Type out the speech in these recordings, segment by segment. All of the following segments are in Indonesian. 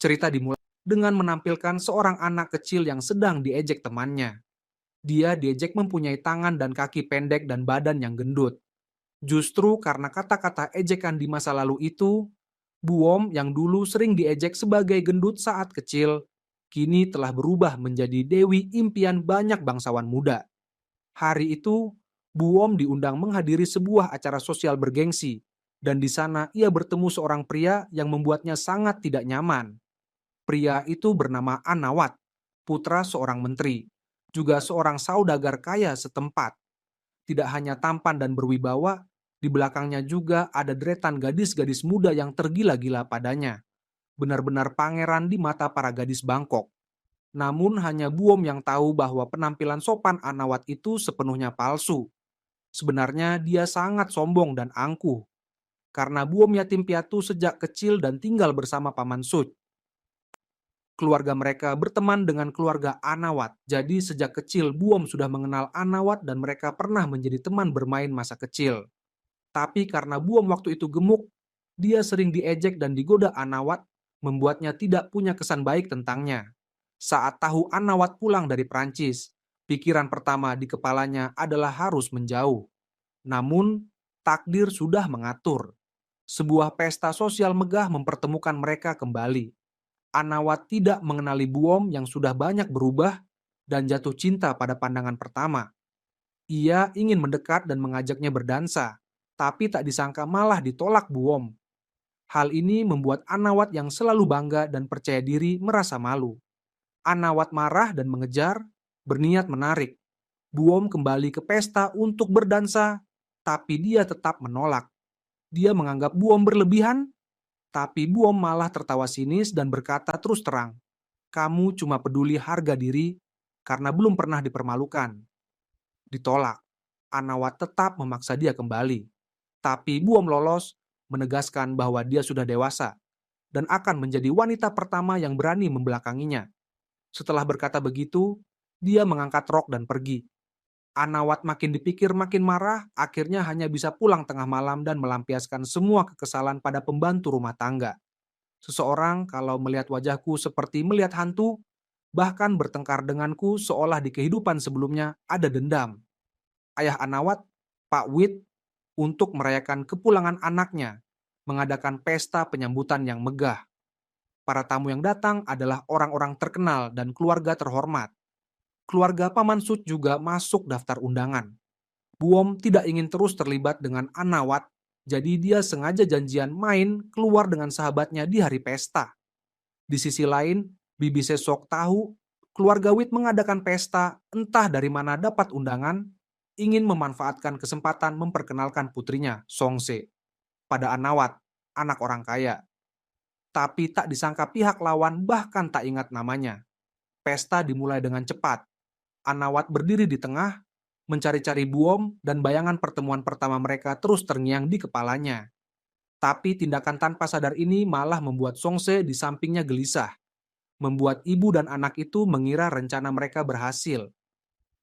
Cerita dimulai dengan menampilkan seorang anak kecil yang sedang diejek temannya. Dia diejek mempunyai tangan dan kaki pendek dan badan yang gendut. Justru karena kata-kata ejekan di masa lalu itu, Buom yang dulu sering diejek sebagai gendut saat kecil, kini telah berubah menjadi dewi impian banyak bangsawan muda. Hari itu, Buom diundang menghadiri sebuah acara sosial bergengsi, dan di sana ia bertemu seorang pria yang membuatnya sangat tidak nyaman. Pria itu bernama Anawat, putra seorang menteri, juga seorang saudagar kaya setempat. Tidak hanya tampan dan berwibawa, di belakangnya juga ada deretan gadis-gadis muda yang tergila-gila padanya. Benar-benar pangeran di mata para gadis Bangkok. Namun hanya Buom yang tahu bahwa penampilan sopan Anawat itu sepenuhnya palsu. Sebenarnya dia sangat sombong dan angkuh. Karena Buom yatim piatu sejak kecil dan tinggal bersama Paman Sut. Keluarga mereka berteman dengan keluarga Anawat. Jadi sejak kecil Buom sudah mengenal Anawat dan mereka pernah menjadi teman bermain masa kecil. Tapi karena Buom waktu itu gemuk, dia sering diejek dan digoda Anawat, membuatnya tidak punya kesan baik tentangnya. Saat tahu Anawat pulang dari Prancis, pikiran pertama di kepalanya adalah harus menjauh. Namun, takdir sudah mengatur. Sebuah pesta sosial megah mempertemukan mereka kembali. Anawat tidak mengenali Buom yang sudah banyak berubah dan jatuh cinta pada pandangan pertama. Ia ingin mendekat dan mengajaknya berdansa, tapi tak disangka malah ditolak Buom. Hal ini membuat Anawat yang selalu bangga dan percaya diri merasa malu. Anawat marah dan mengejar, berniat menarik. Buom kembali ke pesta untuk berdansa, tapi dia tetap menolak. Dia menganggap Buom berlebihan, tapi Buom malah tertawa sinis dan berkata terus terang, "Kamu cuma peduli harga diri karena belum pernah dipermalukan." Ditolak. Anawat tetap memaksa dia kembali. Tapi Buom lolos, menegaskan bahwa dia sudah dewasa dan akan menjadi wanita pertama yang berani membelakanginya. Setelah berkata begitu, dia mengangkat rok dan pergi. Anawat makin dipikir makin marah, akhirnya hanya bisa pulang tengah malam dan melampiaskan semua kekesalan pada pembantu rumah tangga. Seseorang kalau melihat wajahku seperti melihat hantu, bahkan bertengkar denganku seolah di kehidupan sebelumnya ada dendam. Ayah Anawat, Pak Wit, untuk merayakan kepulangan anaknya, mengadakan pesta penyambutan yang megah. Para tamu yang datang adalah orang-orang terkenal dan keluarga terhormat. Keluarga Paman Sut juga masuk daftar undangan. Buom tidak ingin terus terlibat dengan Anawat, jadi dia sengaja janjian main keluar dengan sahabatnya di hari pesta. Di sisi lain, Bibi Sesok tahu keluarga Wit mengadakan pesta entah dari mana dapat undangan, ingin memanfaatkan kesempatan memperkenalkan putrinya, Songse, pada Anawat, anak orang kaya. Tapi tak disangka pihak lawan bahkan tak ingat namanya. Pesta dimulai dengan cepat. Anawat berdiri di tengah, mencari-cari Buom dan bayangan pertemuan pertama mereka terus terngiang di kepalanya. Tapi tindakan tanpa sadar ini malah membuat Songse di sampingnya gelisah. Membuat ibu dan anak itu mengira rencana mereka berhasil.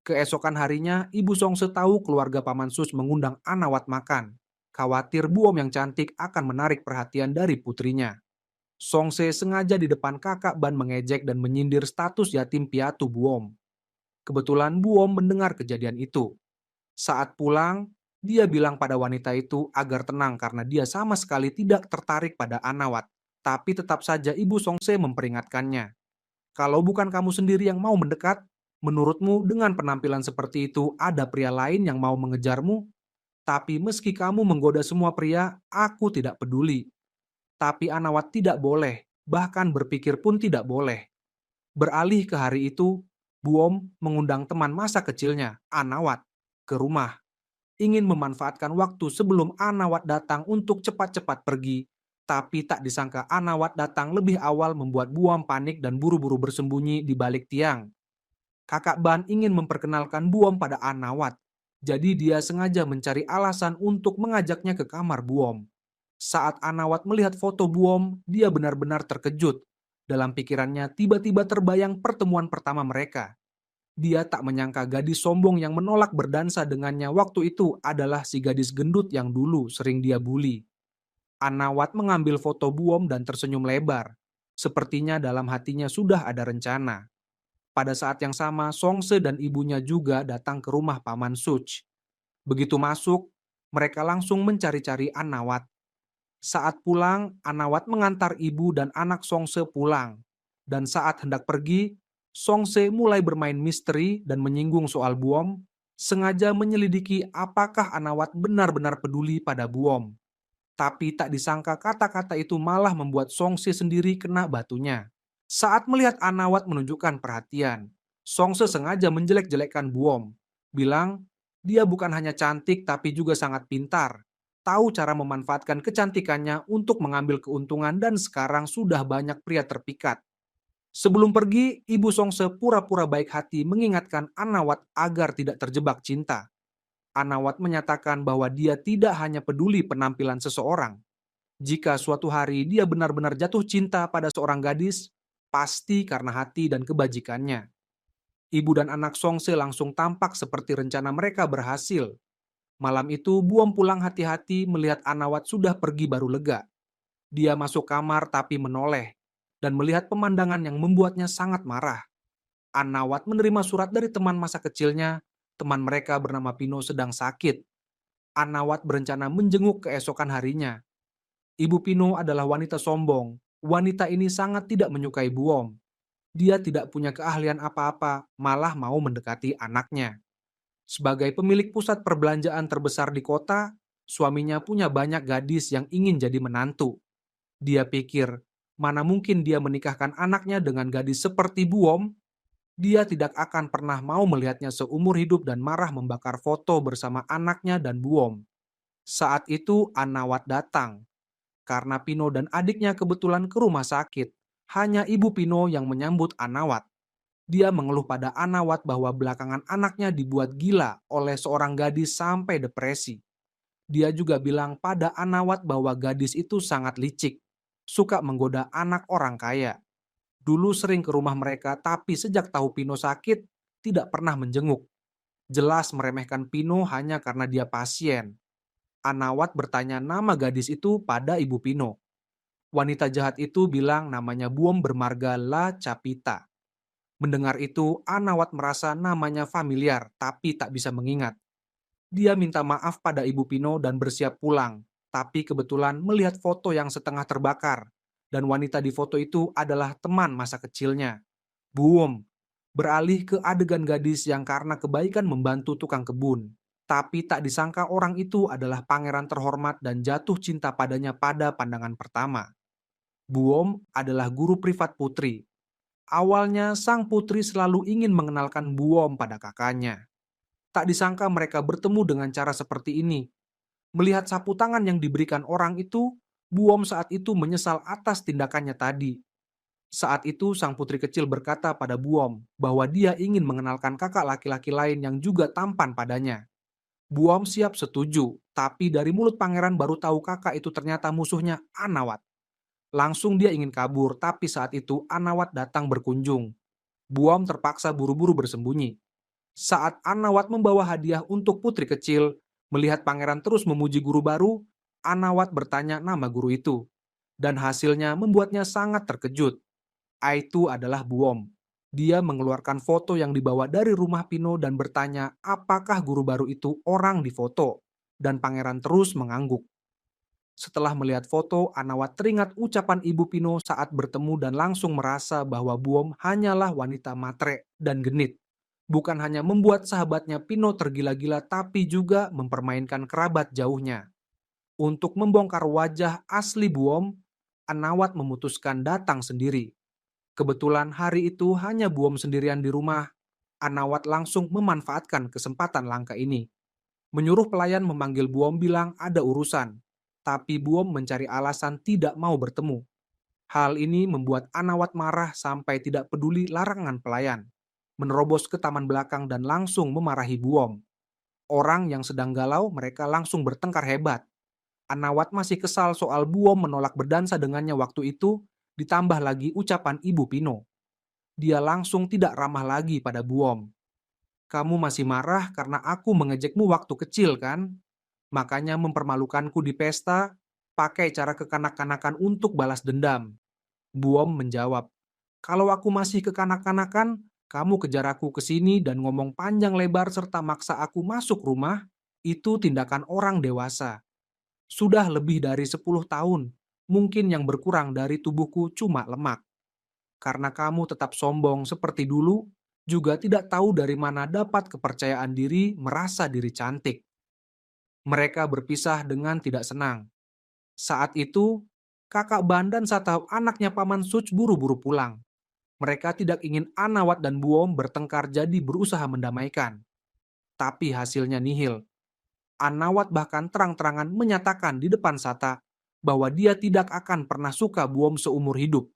Keesokan harinya, Ibu Songse tahu keluarga Paman Sus mengundang Anawat makan. Khawatir Buom yang cantik akan menarik perhatian dari putrinya. Songse sengaja di depan kakak Ban mengejek dan menyindir status yatim piatu Buom. Kebetulan Buom mendengar kejadian itu. Saat pulang, dia bilang pada wanita itu agar tenang karena dia sama sekali tidak tertarik pada Anawat. Tapi tetap saja Ibu Songse memperingatkannya. Kalau bukan kamu sendiri yang mau mendekat, menurutmu dengan penampilan seperti itu ada pria lain yang mau mengejarmu? Tapi meski kamu menggoda semua pria, aku tidak peduli. Tapi Anawat tidak boleh, bahkan berpikir pun tidak boleh. Beralih ke hari itu, Buom mengundang teman masa kecilnya, Anawat, ke rumah. Ingin memanfaatkan waktu sebelum Anawat datang untuk cepat-cepat pergi. Tapi tak disangka Anawat datang lebih awal membuat Buom panik dan buru-buru bersembunyi di balik tiang. Kakak Ban ingin memperkenalkan Buom pada Anawat. Jadi dia sengaja mencari alasan untuk mengajaknya ke kamar Buom. Saat Anawat melihat foto Buom, dia benar-benar terkejut. Dalam pikirannya tiba-tiba terbayang pertemuan pertama mereka. Dia tak menyangka gadis sombong yang menolak berdansa dengannya waktu itu adalah si gadis gendut yang dulu sering dia bully. Anawat mengambil foto Buom dan tersenyum lebar. Sepertinya dalam hatinya sudah ada rencana. Pada saat yang sama, Songse dan ibunya juga datang ke rumah Paman Such. Begitu masuk, mereka langsung mencari-cari Anawat. Saat pulang, Anawat mengantar ibu dan anak Songse pulang. Dan saat hendak pergi, Songse mulai bermain misteri dan menyinggung soal Buom, sengaja menyelidiki apakah Anawat benar-benar peduli pada Buom. Tapi tak disangka kata-kata itu malah membuat Songse sendiri kena batunya. Saat melihat Anawat menunjukkan perhatian, Songse sengaja menjelek-jelekkan Buom. Bilang, dia bukan hanya cantik tapi juga sangat pintar. Tahu cara memanfaatkan kecantikannya untuk mengambil keuntungan dan sekarang sudah banyak pria terpikat. Sebelum pergi, ibu Songse pura-pura baik hati mengingatkan Anawat agar tidak terjebak cinta. Anawat menyatakan bahwa dia tidak hanya peduli penampilan seseorang. Jika suatu hari dia benar-benar jatuh cinta pada seorang gadis, pasti karena hati dan kebajikannya. Ibu dan anak Songse langsung tampak seperti rencana mereka berhasil. Malam itu, Buom pulang hati-hati melihat Anawat sudah pergi baru lega. Dia masuk kamar tapi menoleh dan melihat pemandangan yang membuatnya sangat marah. Anawat menerima surat dari teman masa kecilnya. Teman mereka bernama Pino sedang sakit. Anawat berencana menjenguk keesokan harinya. Ibu Pino adalah wanita sombong. Wanita ini sangat tidak menyukai Buom. Dia tidak punya keahlian apa-apa, malah mau mendekati anaknya. Sebagai pemilik pusat perbelanjaan terbesar di kota, suaminya punya banyak gadis yang ingin jadi menantu. Dia pikir, mana mungkin dia menikahkan anaknya dengan gadis seperti Buom. Dia tidak akan pernah mau melihatnya seumur hidup dan marah membakar foto bersama anaknya dan Buom. Saat itu Anawat datang. Karena Pino dan adiknya kebetulan ke rumah sakit, hanya ibu Pino yang menyambut Anawat. Dia mengeluh pada Anawat bahwa belakangan anaknya dibuat gila oleh seorang gadis sampai depresi. Dia juga bilang pada Anawat bahwa gadis itu sangat licik, suka menggoda anak orang kaya. Dulu sering ke rumah mereka, tapi sejak tahu Pino sakit, tidak pernah menjenguk. Jelas meremehkan Pino hanya karena dia pasien. Anawat bertanya nama gadis itu pada ibu Pino. Wanita jahat itu bilang namanya Buom bermarga La Capita. Mendengar itu, Anawat merasa namanya familiar, tapi tak bisa mengingat. Dia minta maaf pada Ibu Pino dan bersiap pulang, tapi kebetulan melihat foto yang setengah terbakar, dan wanita di foto itu adalah teman masa kecilnya. Buom beralih ke adegan gadis yang karena kebaikan membantu tukang kebun. Tapi tak disangka orang itu adalah pangeran terhormat dan jatuh cinta padanya pada pandangan pertama. Buom adalah guru privat putri. Awalnya sang putri selalu ingin mengenalkan Buom pada kakaknya. Tak disangka mereka bertemu dengan cara seperti ini. Melihat sapu tangan yang diberikan orang itu, Buom saat itu menyesal atas tindakannya tadi. Saat itu sang putri kecil berkata pada Buom bahwa dia ingin mengenalkan kakak laki-laki lain yang juga tampan padanya. Buom siap setuju, tapi dari mulut pangeran baru tahu kakak itu ternyata musuhnya Anawat. Langsung dia ingin kabur, tapi saat itu Anawat datang berkunjung. Buom terpaksa buru-buru bersembunyi. Saat Anawat membawa hadiah untuk putri kecil, melihat pangeran terus memuji guru baru, Anawat bertanya nama guru itu. Dan hasilnya membuatnya sangat terkejut. Itu adalah Buom. Dia mengeluarkan foto yang dibawa dari rumah Pino dan bertanya apakah guru baru itu orang di foto. Dan pangeran terus mengangguk. Setelah melihat foto, Anawat teringat ucapan Ibu Pino saat bertemu dan langsung merasa bahwa Buom hanyalah wanita matre dan genit. Bukan hanya membuat sahabatnya Pino tergila-gila, tapi juga mempermainkan kerabat jauhnya. Untuk membongkar wajah asli Buom, Anawat memutuskan datang sendiri. Kebetulan hari itu hanya Buom sendirian di rumah. Anawat langsung memanfaatkan kesempatan langka ini. Menyuruh pelayan memanggil Buom bilang ada urusan. Tapi Buom mencari alasan tidak mau bertemu. Hal ini membuat Anawat marah sampai tidak peduli larangan pelayan. Menerobos ke taman belakang dan langsung memarahi Buom. Orang yang sedang galau mereka langsung bertengkar hebat. Anawat masih kesal soal Buom menolak berdansa dengannya waktu itu, ditambah lagi ucapan Ibu Pino. Dia langsung tidak ramah lagi pada Buom. Kamu masih marah karena aku mengejekmu waktu kecil kan? Makanya mempermalukanku di pesta, pakai cara kekanak-kanakan untuk balas dendam. Buom menjawab, "Kalau aku masih kekanak-kanakan, kamu kejar aku ke sini dan ngomong panjang lebar serta maksa aku masuk rumah, itu tindakan orang dewasa. Sudah lebih dari 10 tahun, mungkin yang berkurang dari tubuhku cuma lemak. Karena kamu tetap sombong seperti dulu, juga tidak tahu dari mana dapat kepercayaan diri merasa diri cantik." Mereka berpisah dengan tidak senang. Saat itu, kakak Ban dan Sata anaknya Paman Suc buru-buru pulang. Mereka tidak ingin Anawat dan Buom bertengkar jadi berusaha mendamaikan. Tapi hasilnya nihil. Anawat bahkan terang-terangan menyatakan di depan Sata bahwa dia tidak akan pernah suka Buom seumur hidup.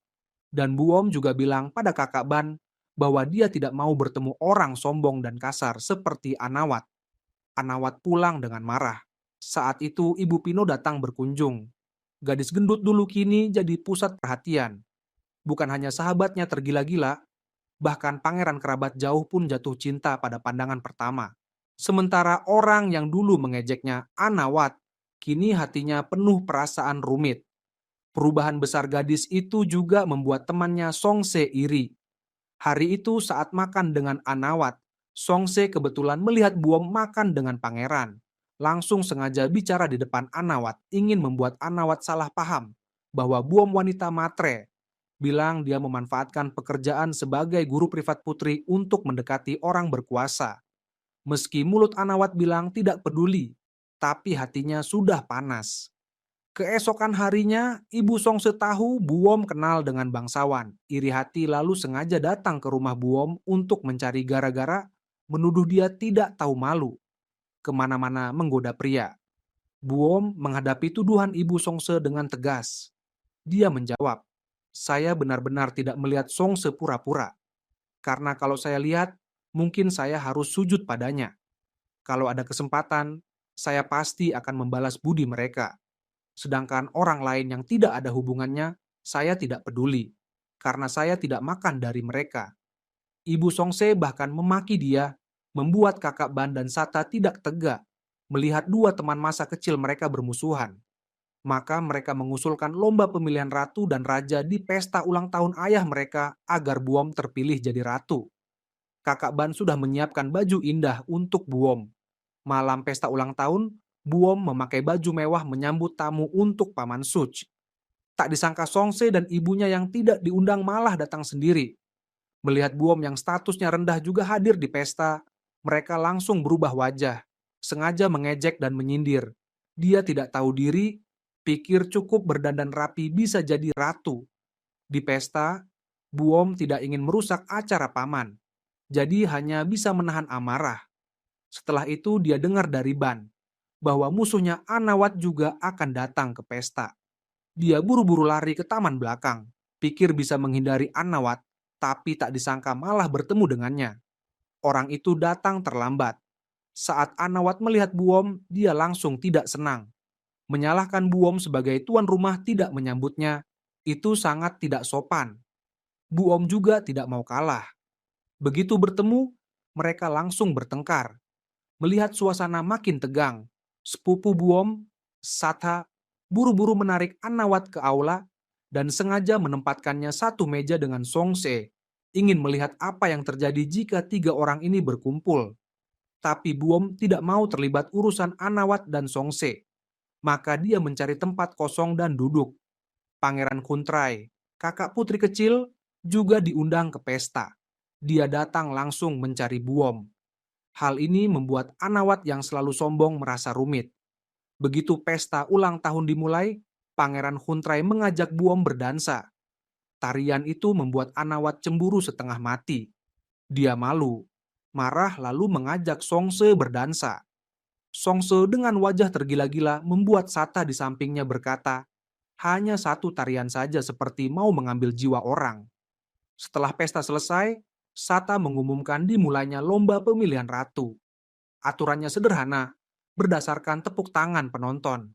Dan Buom juga bilang pada kakak Ban bahwa dia tidak mau bertemu orang sombong dan kasar seperti Anawat. Anawat pulang dengan marah. Saat itu Ibu Pino datang berkunjung. Gadis gendut dulu kini jadi pusat perhatian. Bukan hanya sahabatnya tergila-gila, bahkan pangeran kerabat jauh pun jatuh cinta pada pandangan pertama. Sementara orang yang dulu mengejeknya Anawat, kini hatinya penuh perasaan rumit. Perubahan besar gadis itu juga membuat temannya Songse iri. Hari itu saat makan dengan Anawat, Songse kebetulan melihat Buom makan dengan pangeran. Langsung sengaja bicara di depan Anawat, ingin membuat Anawat salah paham bahwa Buom wanita matre. Bilang dia memanfaatkan pekerjaan sebagai guru privat putri untuk mendekati orang berkuasa. Meski mulut Anawat bilang tidak peduli, tapi hatinya sudah panas. Keesokan harinya, Ibu Songse tahu Buom kenal dengan bangsawan. Iri hati lalu sengaja datang ke rumah Buom untuk mencari gara-gara, menuduh dia tidak tahu malu, kemana-mana menggoda pria. Buom menghadapi tuduhan Ibu Songse dengan tegas. Dia menjawab, "Saya benar-benar tidak melihat Songse pura-pura. Karena kalau saya lihat, mungkin saya harus sujud padanya. Kalau ada kesempatan, saya pasti akan membalas budi mereka. Sedangkan orang lain yang tidak ada hubungannya, saya tidak peduli, karena saya tidak makan dari mereka." Ibu Songse bahkan memaki dia, membuat kakak Ban dan Sata tidak tega melihat dua teman masa kecil mereka bermusuhan. Maka mereka mengusulkan lomba pemilihan ratu dan raja di pesta ulang tahun ayah mereka agar Buom terpilih jadi ratu. Kakak Ban sudah menyiapkan baju indah untuk Buom. Malam pesta ulang tahun, Buom memakai baju mewah menyambut tamu untuk Paman Suc. Tak disangka Songse dan ibunya yang tidak diundang malah datang sendiri. Melihat Buom yang statusnya rendah juga hadir di pesta, mereka langsung berubah wajah, sengaja mengejek dan menyindir. Dia tidak tahu diri, pikir cukup berdandan rapi bisa jadi ratu. Di pesta, Buom tidak ingin merusak acara paman, jadi hanya bisa menahan amarah. Setelah itu dia dengar dari Ban bahwa musuhnya Anawat juga akan datang ke pesta. Dia buru-buru lari ke taman belakang, pikir bisa menghindari Anawat, tapi tak disangka malah bertemu dengannya. Orang itu datang terlambat. Saat Anawat melihat Buom, dia langsung tidak senang. Menyalahkan Buom sebagai tuan rumah tidak menyambutnya, itu sangat tidak sopan. Buom juga tidak mau kalah. Begitu bertemu, mereka langsung bertengkar. Melihat suasana makin tegang, sepupu Buom, Sata, buru-buru menarik Anawat ke aula dan sengaja menempatkannya satu meja dengan Songse, ingin melihat apa yang terjadi jika tiga orang ini berkumpul. Tapi Buom tidak mau terlibat urusan Anawat dan Songse, maka dia mencari tempat kosong dan duduk. Pangeran Kuntrai, kakak putri kecil, juga diundang ke pesta. Dia datang langsung mencari Buom. Hal ini membuat Anawat yang selalu sombong merasa rumit. Begitu pesta ulang tahun dimulai, Pangeran Huntrai mengajak Buom berdansa. Tarian itu membuat Anawat cemburu setengah mati. Dia malu, marah lalu mengajak Songse berdansa. Songse dengan wajah tergila-gila membuat Sata di sampingnya berkata, "Hanya satu tarian saja seperti mau mengambil jiwa orang." Setelah pesta selesai, Sata mengumumkan dimulainya lomba pemilihan ratu. Aturannya sederhana, berdasarkan tepuk tangan penonton.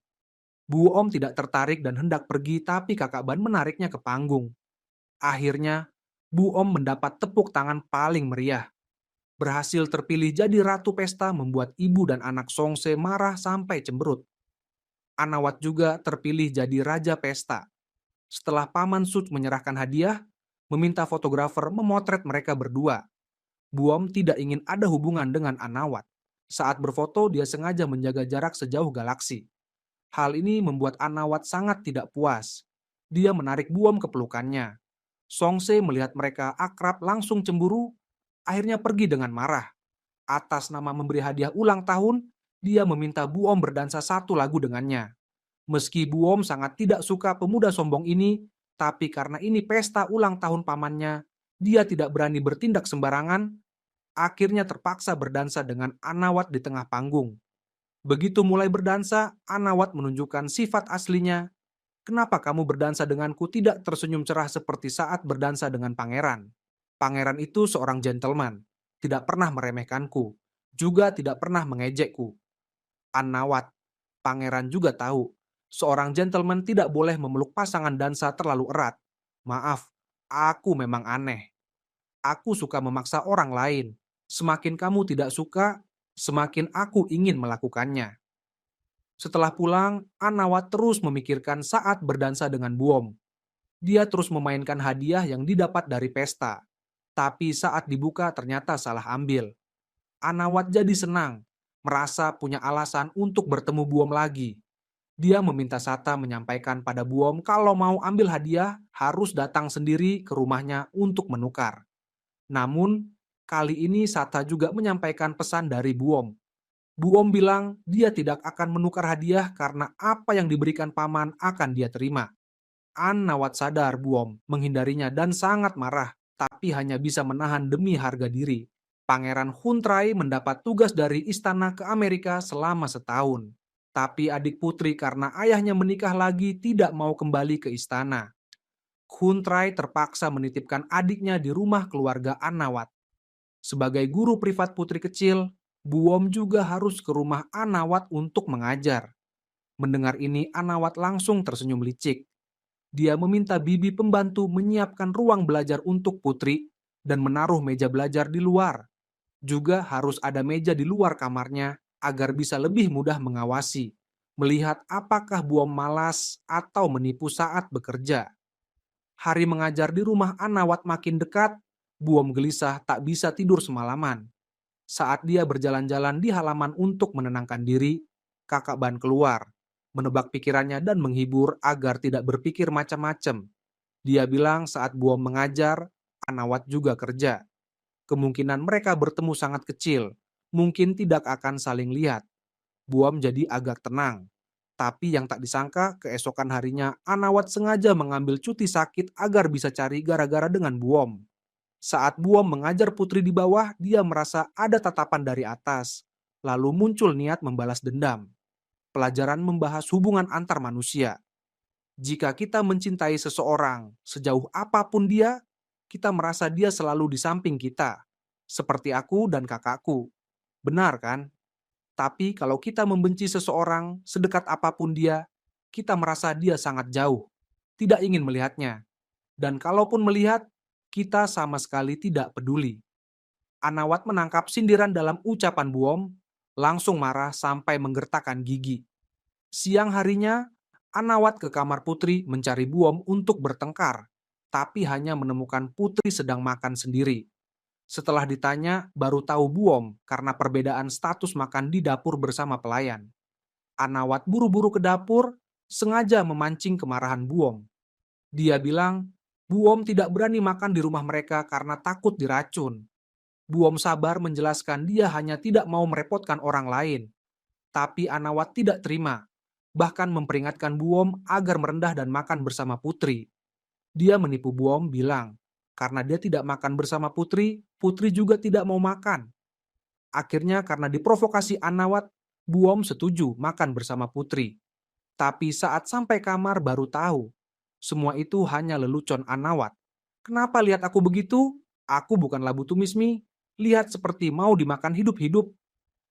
Buom tidak tertarik dan hendak pergi, tapi kakak Ban menariknya ke panggung. Akhirnya, Buom mendapat tepuk tangan paling meriah. Berhasil terpilih jadi ratu pesta membuat ibu dan anak Songse marah sampai cemberut. Anawat juga terpilih jadi raja pesta. Setelah Paman Suc menyerahkan hadiah, meminta fotografer memotret mereka berdua. Buom tidak ingin ada hubungan dengan Anawat. Saat berfoto, dia sengaja menjaga jarak sejauh galaksi. Hal ini membuat Anawat sangat tidak puas. Dia menarik Buom ke pelukannya. Songse melihat mereka akrab langsung cemburu, akhirnya pergi dengan marah. Atas nama memberi hadiah ulang tahun, dia meminta Buom berdansa satu lagu dengannya. Meski Buom sangat tidak suka pemuda sombong ini, tapi karena ini pesta ulang tahun pamannya, dia tidak berani bertindak sembarangan, akhirnya terpaksa berdansa dengan Anawat di tengah panggung. Begitu mulai berdansa, Anawat menunjukkan sifat aslinya. Kenapa kamu berdansa denganku tidak tersenyum cerah seperti saat berdansa dengan pangeran? Pangeran itu seorang gentleman, tidak pernah meremehkanku, juga tidak pernah mengejekku. Anawat, pangeran juga tahu, seorang gentleman tidak boleh memeluk pasangan dansa terlalu erat. Maaf, aku memang aneh. Aku suka memaksa orang lain. Semakin kamu tidak suka, semakin aku ingin melakukannya. Setelah pulang, Anawat terus memikirkan saat berdansa dengan Buom. Dia terus memainkan hadiah yang didapat dari pesta. Tapi saat dibuka ternyata salah ambil. Anawat jadi senang, merasa punya alasan untuk bertemu Buom lagi. Dia meminta Sata menyampaikan pada Buom kalau mau ambil hadiah harus datang sendiri ke rumahnya untuk menukar. Namun, kali ini Sata juga menyampaikan pesan dari Buom. Buom bilang dia tidak akan menukar hadiah karena apa yang diberikan paman akan dia terima. Anawat sadar Buom menghindarinya dan sangat marah, tapi hanya bisa menahan demi harga diri. Pangeran Huntrai mendapat tugas dari istana ke Amerika selama setahun. Tapi adik putri karena ayahnya menikah lagi tidak mau kembali ke istana. Huntrai terpaksa menitipkan adiknya di rumah keluarga Anawat. Sebagai guru privat putri kecil, Buom juga harus ke rumah Anawat untuk mengajar. Mendengar ini, Anawat langsung tersenyum licik. Dia meminta bibi pembantu menyiapkan ruang belajar untuk putri dan menaruh meja belajar di luar. Juga harus ada meja di luar kamarnya agar bisa lebih mudah mengawasi, melihat apakah Buom malas atau menipu saat bekerja. Hari mengajar di rumah Anawat makin dekat, Buom gelisah tak bisa tidur semalaman. Saat dia berjalan-jalan di halaman untuk menenangkan diri, kakak Ban keluar, menebak pikirannya dan menghibur agar tidak berpikir macam-macam. Dia bilang saat Buom mengajar, Anawat juga kerja. Kemungkinan mereka bertemu sangat kecil, mungkin tidak akan saling lihat. Buom jadi agak tenang. Tapi yang tak disangka, keesokan harinya Anawat sengaja mengambil cuti sakit agar bisa cari gara-gara dengan Buom. Saat Buom mengajar putri di bawah, dia merasa ada tatapan dari atas. Lalu muncul niat membalas dendam. Pelajaran membahas hubungan antar manusia. Jika kita mencintai seseorang, sejauh apapun dia, kita merasa dia selalu di samping kita. Seperti aku dan kakakku. Benar kan? Tapi kalau kita membenci seseorang, sedekat apapun dia, kita merasa dia sangat jauh. Tidak ingin melihatnya. Dan kalaupun melihat, kita sama sekali tidak peduli. Anawat menangkap sindiran dalam ucapan Buom, langsung marah sampai menggertakkan gigi. Siang harinya, Anawat ke kamar putri mencari Buom untuk bertengkar, tapi hanya menemukan putri sedang makan sendiri. Setelah ditanya, baru tahu Buom karena perbedaan status makan di dapur bersama pelayan. Anawat buru-buru ke dapur, sengaja memancing kemarahan Buom. Dia bilang, Buom tidak berani makan di rumah mereka karena takut diracun. Buom sabar menjelaskan dia hanya tidak mau merepotkan orang lain. Tapi Anawat tidak terima, bahkan memperingatkan Buom agar merendah dan makan bersama putri. Dia menipu Buom bilang, karena dia tidak makan bersama putri, putri juga tidak mau makan. Akhirnya karena diprovokasi Anawat, Buom setuju makan bersama putri. Tapi saat sampai kamar baru tahu, semua itu hanya lelucon Anawat. Kenapa lihat aku begitu? Aku bukan labu tumismi, lihat seperti mau dimakan hidup-hidup.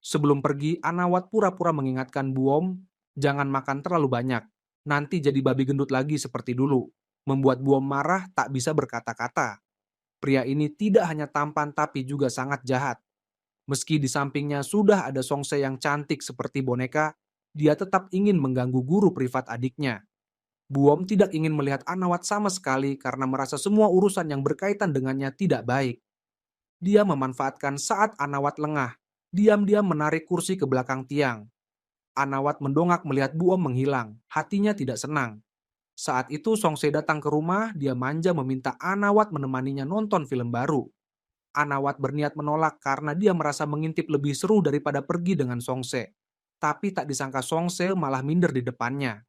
Sebelum pergi, Anawat pura-pura mengingatkan Buom, jangan makan terlalu banyak, nanti jadi babi gendut lagi seperti dulu. Membuat Buom marah tak bisa berkata-kata. Pria ini tidak hanya tampan tapi juga sangat jahat. Meski di sampingnya sudah ada Songse yang cantik seperti boneka, dia tetap ingin mengganggu guru privat adiknya. Buom tidak ingin melihat Anawat sama sekali karena merasa semua urusan yang berkaitan dengannya tidak baik. Dia memanfaatkan saat Anawat lengah, diam-diam menarik kursi ke belakang tiang. Anawat mendongak melihat Buom menghilang, hatinya tidak senang. Saat itu Songse datang ke rumah, dia manja meminta Anawat menemaninya nonton film baru. Anawat berniat menolak karena dia merasa mengintip lebih seru daripada pergi dengan Songse. Tapi tak disangka Songse malah minder di depannya.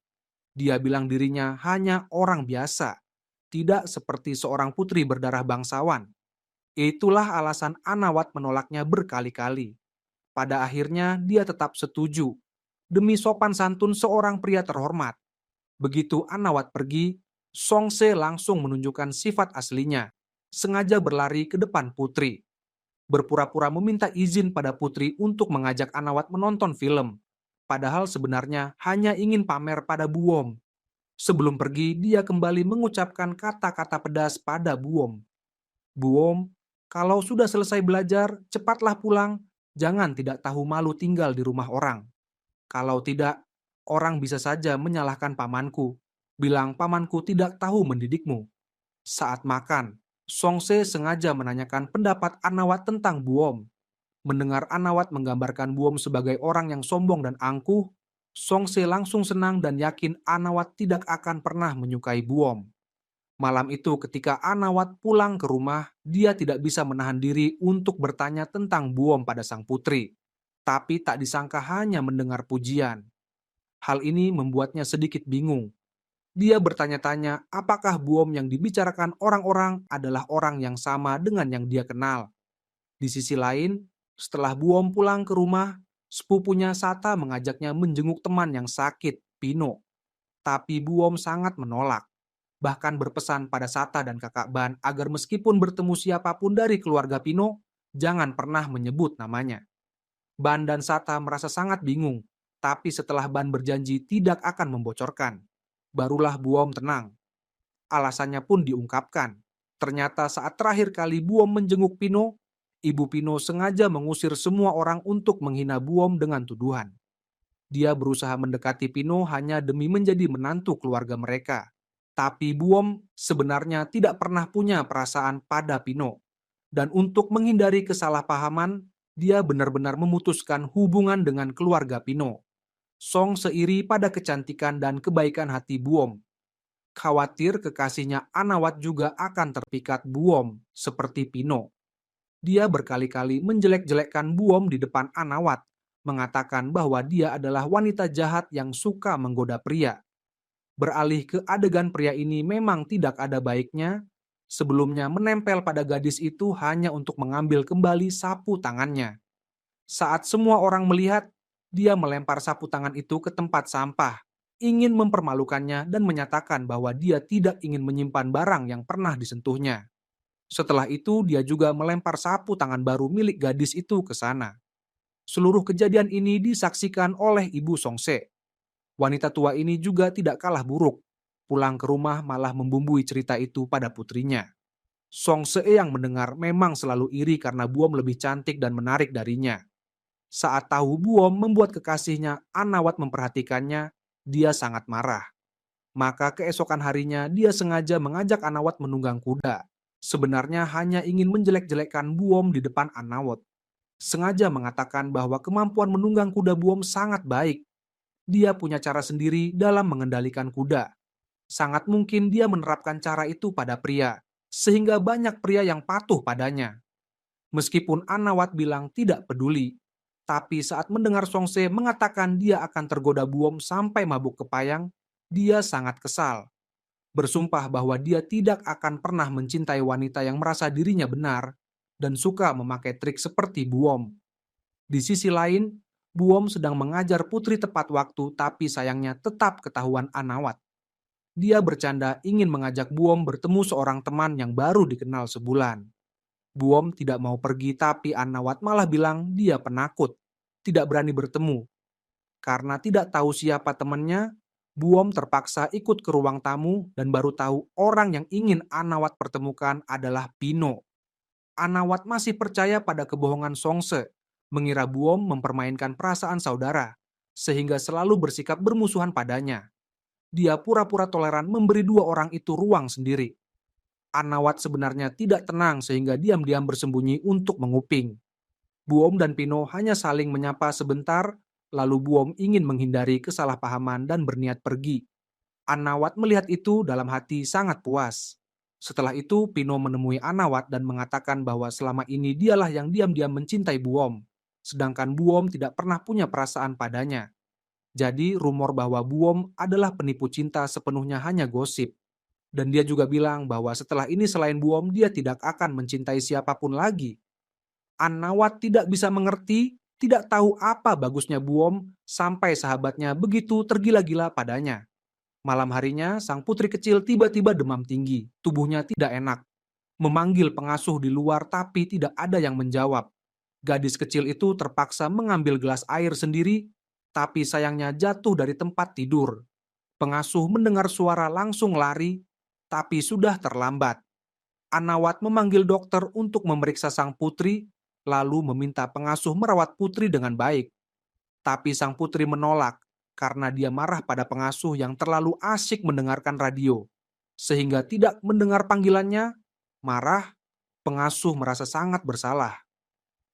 Dia bilang dirinya hanya orang biasa, tidak seperti seorang putri berdarah bangsawan. Itulah alasan Anawat menolaknya berkali-kali. Pada akhirnya dia tetap setuju. Demi sopan santun seorang pria terhormat. Begitu Anawat pergi, Songse langsung menunjukkan sifat aslinya. Sengaja berlari ke depan putri. Berpura-pura meminta izin pada putri untuk mengajak Anawat menonton film. Padahal sebenarnya hanya ingin pamer pada Buom. Sebelum pergi, dia kembali mengucapkan kata-kata pedas pada Buom. Buom, kalau sudah selesai belajar, cepatlah pulang. Jangan tidak tahu malu tinggal di rumah orang. Kalau tidak, orang bisa saja menyalahkan pamanku. Bilang pamanku tidak tahu mendidikmu. Saat makan, Songse sengaja menanyakan pendapat Anawat tentang Buom. Mendengar Anawat menggambarkan Buom sebagai orang yang sombong dan angkuh, Songse langsung senang dan yakin Anawat tidak akan pernah menyukai Buom. Malam itu ketika Anawat pulang ke rumah, dia tidak bisa menahan diri untuk bertanya tentang Buom pada sang putri. Tapi tak disangka hanya mendengar pujian. Hal ini membuatnya sedikit bingung. Dia bertanya-tanya apakah Buom yang dibicarakan orang-orang adalah orang yang sama dengan yang dia kenal. Di sisi lain, setelah Buom pulang ke rumah, sepupunya Sata mengajaknya menjenguk teman yang sakit, Pino. Tapi Buom sangat menolak. Bahkan berpesan pada Sata dan kakak Ban agar meskipun bertemu siapapun dari keluarga Pino, jangan pernah menyebut namanya. Ban dan Sata merasa sangat bingung, tapi setelah Ban berjanji tidak akan membocorkan, barulah Buom tenang. Alasannya pun diungkapkan. Ternyata saat terakhir kali Buom menjenguk Pino, Ibu Pino sengaja mengusir semua orang untuk menghina Buom dengan tuduhan. Dia berusaha mendekati Pino hanya demi menjadi menantu keluarga mereka. Tapi Buom sebenarnya tidak pernah punya perasaan pada Pino. Dan untuk menghindari kesalahpahaman, dia benar-benar memutuskan hubungan dengan keluarga Pino. Song seiri pada kecantikan dan kebaikan hati Buom. Khawatir kekasihnya Anawat juga akan terpikat Buom seperti Pino. Dia berkali-kali menjelek-jelekkan Buom di depan Anawat, mengatakan bahwa dia adalah wanita jahat yang suka menggoda pria. Beralih ke adegan pria ini memang tidak ada baiknya. Sebelumnya menempel pada gadis itu hanya untuk mengambil kembali sapu tangannya. Saat semua orang melihat, dia melempar sapu tangan itu ke tempat sampah, ingin mempermalukannya dan menyatakan bahwa dia tidak ingin menyimpan barang yang pernah disentuhnya. Setelah itu, dia juga melempar sapu tangan baru milik gadis itu ke sana. Seluruh kejadian ini disaksikan oleh Ibu Songse. Wanita tua ini juga tidak kalah buruk. Pulang ke rumah malah membumbui cerita itu pada putrinya. Songse yang mendengar memang selalu iri karena Buom lebih cantik dan menarik darinya. Saat tahu Buom membuat kekasihnya Anawat memperhatikannya, dia sangat marah. Maka keesokan harinya dia sengaja mengajak Anawat menunggang kuda. Sebenarnya hanya ingin menjelek-jelekkan Buom di depan Anawat. Sengaja mengatakan bahwa kemampuan menunggang kuda Buom sangat baik. Dia punya cara sendiri dalam mengendalikan kuda. Sangat mungkin dia menerapkan cara itu pada pria, sehingga banyak pria yang patuh padanya. Meskipun Anawat bilang tidak peduli, tapi saat mendengar Songse mengatakan dia akan tergoda Buom sampai mabuk kepayang, dia sangat kesal. Bersumpah bahwa dia tidak akan pernah mencintai wanita yang merasa dirinya benar dan suka memakai trik seperti Buom. Di sisi lain, Buom sedang mengajar putri tepat waktu tapi sayangnya tetap ketahuan Anawat. Dia bercanda ingin mengajak Buom bertemu seorang teman yang baru dikenal sebulan. Buom tidak mau pergi tapi Anawat malah bilang dia penakut, tidak berani bertemu. Karena tidak tahu siapa temannya, Buom terpaksa ikut ke ruang tamu dan baru tahu orang yang ingin Anawat pertemukan adalah Pino. Anawat masih percaya pada kebohongan Songse, mengira Buom mempermainkan perasaan saudara, sehingga selalu bersikap bermusuhan padanya. Dia pura-pura toleran memberi dua orang itu ruang sendiri. Anawat sebenarnya tidak tenang sehingga diam-diam bersembunyi untuk menguping. Buom dan Pino hanya saling menyapa sebentar, lalu Buom ingin menghindari kesalahpahaman dan berniat pergi. Anawat melihat itu dalam hati sangat puas. Setelah itu, Pino menemui Anawat dan mengatakan bahwa selama ini dialah yang diam-diam mencintai Buom, sedangkan Buom tidak pernah punya perasaan padanya. Jadi, rumor bahwa Buom adalah penipu cinta sepenuhnya hanya gosip. Dan dia juga bilang bahwa setelah ini selain Buom, dia tidak akan mencintai siapapun lagi. Anawat tidak bisa mengerti, tidak tahu apa bagusnya Buom, sampai sahabatnya begitu tergila-gila padanya. Malam harinya, sang putri kecil tiba-tiba demam tinggi, tubuhnya tidak enak. Memanggil pengasuh di luar tapi tidak ada yang menjawab. Gadis kecil itu terpaksa mengambil gelas air sendiri, tapi sayangnya jatuh dari tempat tidur. Pengasuh mendengar suara langsung lari, tapi sudah terlambat. Anawat memanggil dokter untuk memeriksa sang putri, lalu meminta pengasuh merawat putri dengan baik. Tapi sang putri menolak karena dia marah pada pengasuh yang terlalu asyik mendengarkan radio. Sehingga tidak mendengar panggilannya, marah, pengasuh merasa sangat bersalah.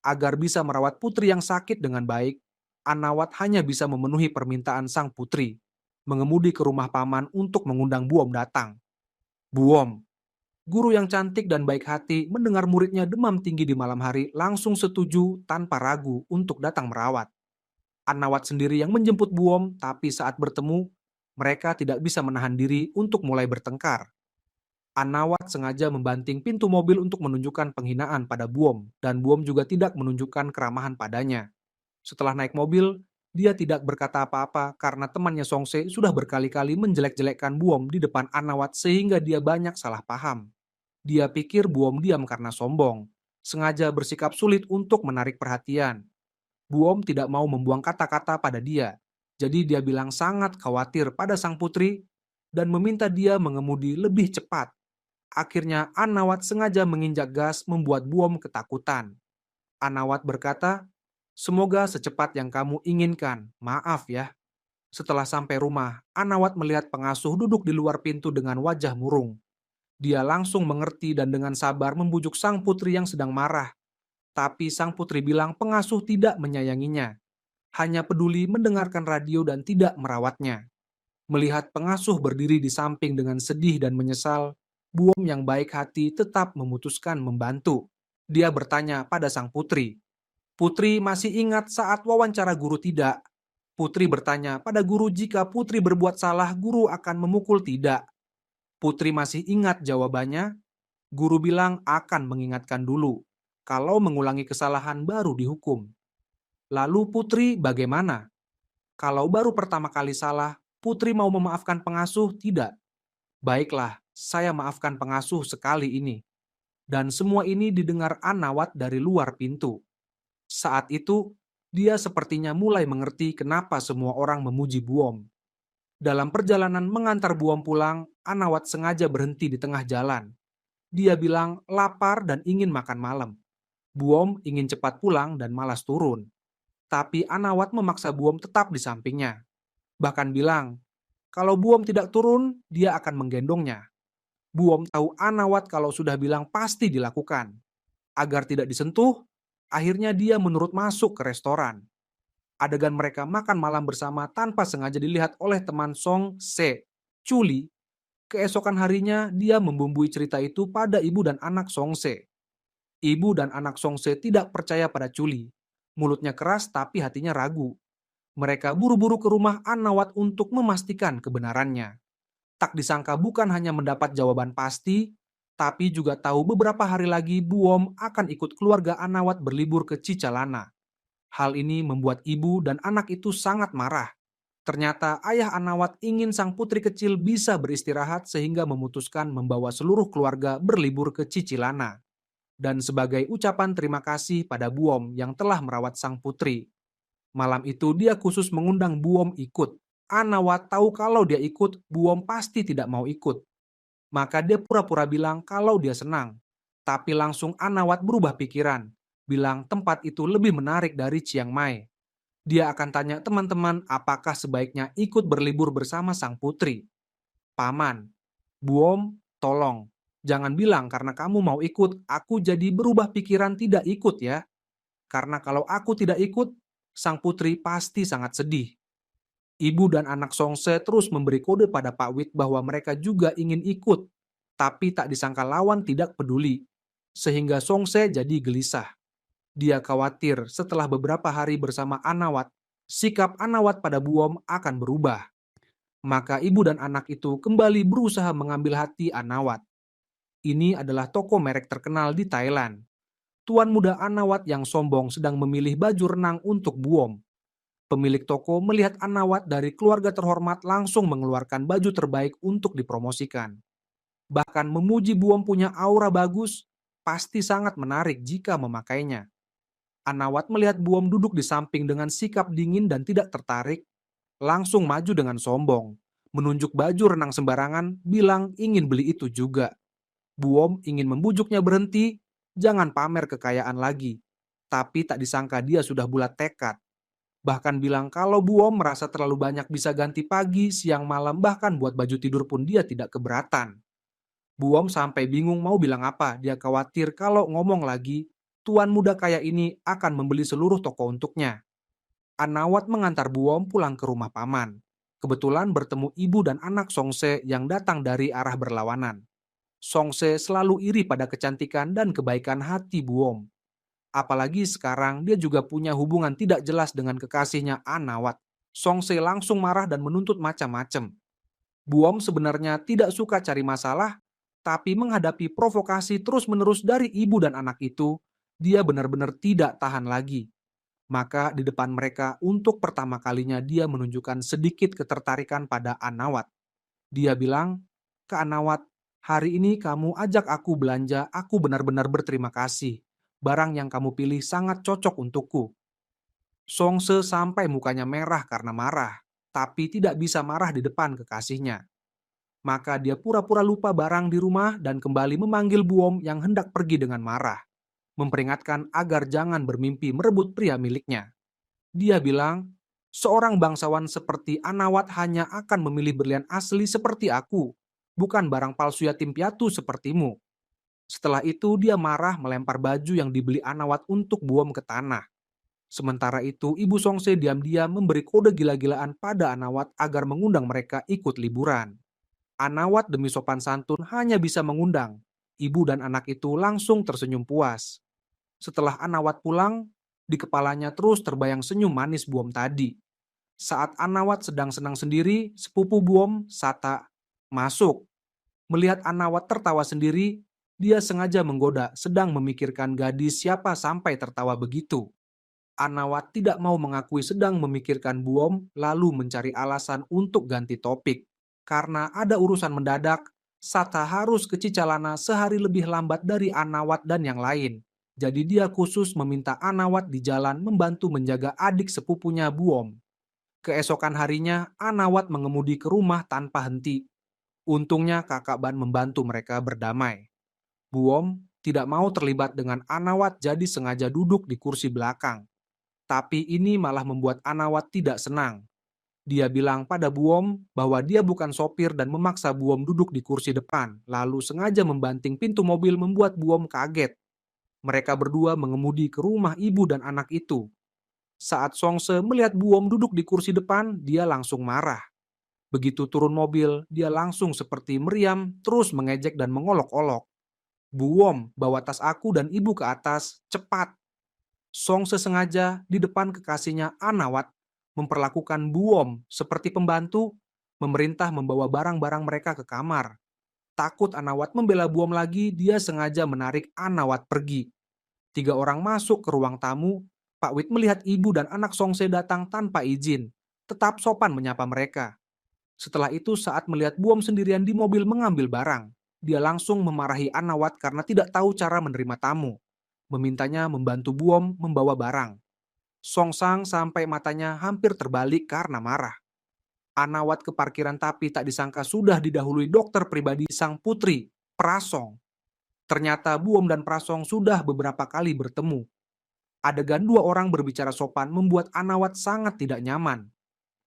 Agar bisa merawat putri yang sakit dengan baik, Anawat hanya bisa memenuhi permintaan sang putri, mengemudi ke rumah paman untuk mengundang Buom datang. Buom, guru yang cantik dan baik hati, mendengar muridnya demam tinggi di malam hari langsung setuju tanpa ragu untuk datang merawat. Anawat sendiri yang menjemput Buom, tapi saat bertemu, mereka tidak bisa menahan diri untuk mulai bertengkar. Anawat sengaja membanting pintu mobil untuk menunjukkan penghinaan pada Buom, dan Buom juga tidak menunjukkan keramahan padanya. Setelah naik mobil, dia tidak berkata apa-apa karena temannya Songse sudah berkali-kali menjelek-jelekkan Buom di depan Anawat sehingga dia banyak salah paham. Dia pikir Buom diam karena sombong, sengaja bersikap sulit untuk menarik perhatian. Buom tidak mau membuang kata-kata pada dia, jadi dia bilang sangat khawatir pada sang putri dan meminta dia mengemudi lebih cepat. Akhirnya Anawat sengaja menginjak gas membuat Buom ketakutan. Anawat berkata, "Semoga secepat yang kamu inginkan, maaf ya." Setelah sampai rumah, Anawat melihat pengasuh duduk di luar pintu dengan wajah murung. Dia langsung mengerti dan dengan sabar membujuk sang putri yang sedang marah. Tapi sang putri bilang pengasuh tidak menyayanginya, hanya peduli mendengarkan radio dan tidak merawatnya. Melihat pengasuh berdiri di samping dengan sedih dan menyesal, Buom yang baik hati tetap memutuskan membantu. Dia bertanya pada sang putri, "Putri masih ingat saat wawancara guru tidak?" Putri bertanya pada guru jika putri berbuat salah, guru akan memukul tidak. Putri masih ingat jawabannya. Guru bilang akan mengingatkan dulu. Kalau mengulangi kesalahan baru dihukum. Lalu Putri bagaimana? Kalau baru pertama kali salah, Putri mau memaafkan pengasuh? Tidak. Baiklah, saya maafkan pengasuh sekali ini. Dan semua ini didengar Anawat dari luar pintu. Saat itu, dia sepertinya mulai mengerti kenapa semua orang memuji Buom. Dalam perjalanan mengantar Buom pulang, Anawat sengaja berhenti di tengah jalan. Dia bilang lapar dan ingin makan malam. Buom ingin cepat pulang dan malas turun. Tapi Anawat memaksa Buom tetap di sampingnya. Bahkan bilang, kalau Buom tidak turun, dia akan menggendongnya. Buom tahu Anawat kalau sudah bilang pasti dilakukan. Agar tidak disentuh, akhirnya dia menurut masuk ke restoran. Adegan mereka makan malam bersama tanpa sengaja dilihat oleh teman Song Se, Chuli. Keesokan harinya, dia membumbui cerita itu pada ibu dan anak Song Se. Ibu dan anak Songse tidak percaya pada Chuli. Mulutnya keras tapi hatinya ragu. Mereka buru-buru ke rumah Anawat untuk memastikan kebenarannya. Tak disangka bukan hanya mendapat jawaban pasti, tapi juga tahu beberapa hari lagi Buom akan ikut keluarga Anawat berlibur ke Cicalana. Hal ini membuat ibu dan anak itu sangat marah. Ternyata ayah Anawat ingin sang putri kecil bisa beristirahat sehingga memutuskan membawa seluruh keluarga berlibur ke Cicilana. Dan sebagai ucapan terima kasih pada Buom yang telah merawat sang putri. Malam itu dia khusus mengundang Buom ikut. Anawat tahu kalau dia ikut, Buom pasti tidak mau ikut. Maka dia pura-pura bilang kalau dia senang. Tapi langsung Anawat berubah pikiran, bilang tempat itu lebih menarik dari Chiang Mai. Dia akan tanya teman-teman apakah sebaiknya ikut berlibur bersama sang putri. Paman, Buom, tolong. Jangan bilang karena kamu mau ikut, aku jadi berubah pikiran tidak ikut ya. Karena kalau aku tidak ikut, sang putri pasti sangat sedih. Ibu dan anak Songse terus memberi kode pada Pak Wit bahwa mereka juga ingin ikut. Tapi tak disangka lawan tidak peduli. Sehingga Songse jadi gelisah. Dia khawatir setelah beberapa hari bersama Anawat, sikap Anawat pada Buom akan berubah. Maka ibu dan anak itu kembali berusaha mengambil hati Anawat. Ini adalah toko merek terkenal di Thailand. Tuan muda Anawat yang sombong sedang memilih baju renang untuk Buom. Pemilik toko melihat Anawat dari keluarga terhormat langsung mengeluarkan baju terbaik untuk dipromosikan. Bahkan memuji Buom punya aura bagus, pasti sangat menarik jika memakainya. Anawat melihat Buom duduk di samping dengan sikap dingin dan tidak tertarik, langsung maju dengan sombong. Menunjuk baju renang sembarangan, bilang ingin beli itu juga. Buom ingin membujuknya berhenti, jangan pamer kekayaan lagi. Tapi tak disangka dia sudah bulat tekad. Bahkan bilang kalau Buom merasa terlalu banyak bisa ganti pagi, siang, malam, bahkan buat baju tidur pun dia tidak keberatan. Buom sampai bingung mau bilang apa, dia khawatir kalau ngomong lagi, tuan muda kaya ini akan membeli seluruh toko untuknya. Anawat mengantar Buom pulang ke rumah paman. Kebetulan bertemu ibu dan anak Songse yang datang dari arah berlawanan. Songse selalu iri pada kecantikan dan kebaikan hati Buom. Apalagi sekarang dia juga punya hubungan tidak jelas dengan kekasihnya Anawat. Songse langsung marah dan menuntut macam-macam. Buom sebenarnya tidak suka cari masalah, tapi menghadapi provokasi terus-menerus dari ibu dan anak itu, dia benar-benar tidak tahan lagi. Maka di depan mereka untuk pertama kalinya dia menunjukkan sedikit ketertarikan pada Anawat. Dia bilang, "Ke Anawat, hari ini kamu ajak aku belanja, aku benar-benar berterima kasih. Barang yang kamu pilih sangat cocok untukku." Songse sampai mukanya merah karena marah, tapi tidak bisa marah di depan kekasihnya. Maka dia pura-pura lupa barang di rumah dan kembali memanggil Buom yang hendak pergi dengan marah, memperingatkan agar jangan bermimpi merebut pria miliknya. Dia bilang, "Seorang bangsawan seperti Anawat hanya akan memilih berlian asli seperti aku, bukan barang palsu yatim piatu sepertimu." Setelah itu dia marah melempar baju yang dibeli Anawat untuk Buom ke tanah. Sementara itu ibu Songse diam-diam memberi kode gila-gilaan pada Anawat agar mengundang mereka ikut liburan. Anawat demi sopan santun hanya bisa mengundang. Ibu dan anak itu langsung tersenyum puas. Setelah Anawat pulang, di kepalanya terus terbayang senyum manis Buom tadi. Saat Anawat sedang senang sendiri, sepupu Buom, Sata, masuk. Melihat Anawat tertawa sendiri, dia sengaja menggoda, sedang memikirkan gadis siapa sampai tertawa begitu. Anawat tidak mau mengakui sedang memikirkan Buom, lalu mencari alasan untuk ganti topik. Karena ada urusan mendadak, Sata harus ke Cicalana sehari lebih lambat dari Anawat dan yang lain. Jadi dia khusus meminta Anawat di jalan membantu menjaga adik sepupunya Buom. Keesokan harinya, Anawat mengemudi ke rumah tanpa henti. Untungnya kakak Ban membantu mereka berdamai. Buom tidak mau terlibat dengan Anawat jadi sengaja duduk di kursi belakang. Tapi ini malah membuat Anawat tidak senang. Dia bilang pada Buom bahwa dia bukan sopir dan memaksa Buom duduk di kursi depan, lalu sengaja membanting pintu mobil membuat Buom kaget. Mereka berdua mengemudi ke rumah ibu dan anak itu. Saat Songse melihat Buom duduk di kursi depan, dia langsung marah. Begitu turun mobil, dia langsung seperti meriam, terus mengejek dan mengolok-olok. "Buom, bawa tas aku dan ibu ke atas, cepat!" Songse sengaja di depan kekasihnya Anawat memperlakukan Buom seperti pembantu, memerintah membawa barang-barang mereka ke kamar. Takut Anawat membela Buom lagi, dia sengaja menarik Anawat pergi. 3 orang masuk ke ruang tamu. Pak Wit melihat ibu dan anak Songse datang tanpa izin, tetap sopan menyapa mereka. Setelah itu saat melihat Buom sendirian di mobil mengambil barang, dia langsung memarahi Anawat karena tidak tahu cara menerima tamu. Memintanya membantu Buom membawa barang. Songsang sampai matanya hampir terbalik karena marah. Anawat ke parkiran tapi tak disangka sudah didahului dokter pribadi sang putri, Prasong. Ternyata Buom dan Prasong sudah beberapa kali bertemu. Adegan dua orang berbicara sopan membuat Anawat sangat tidak nyaman.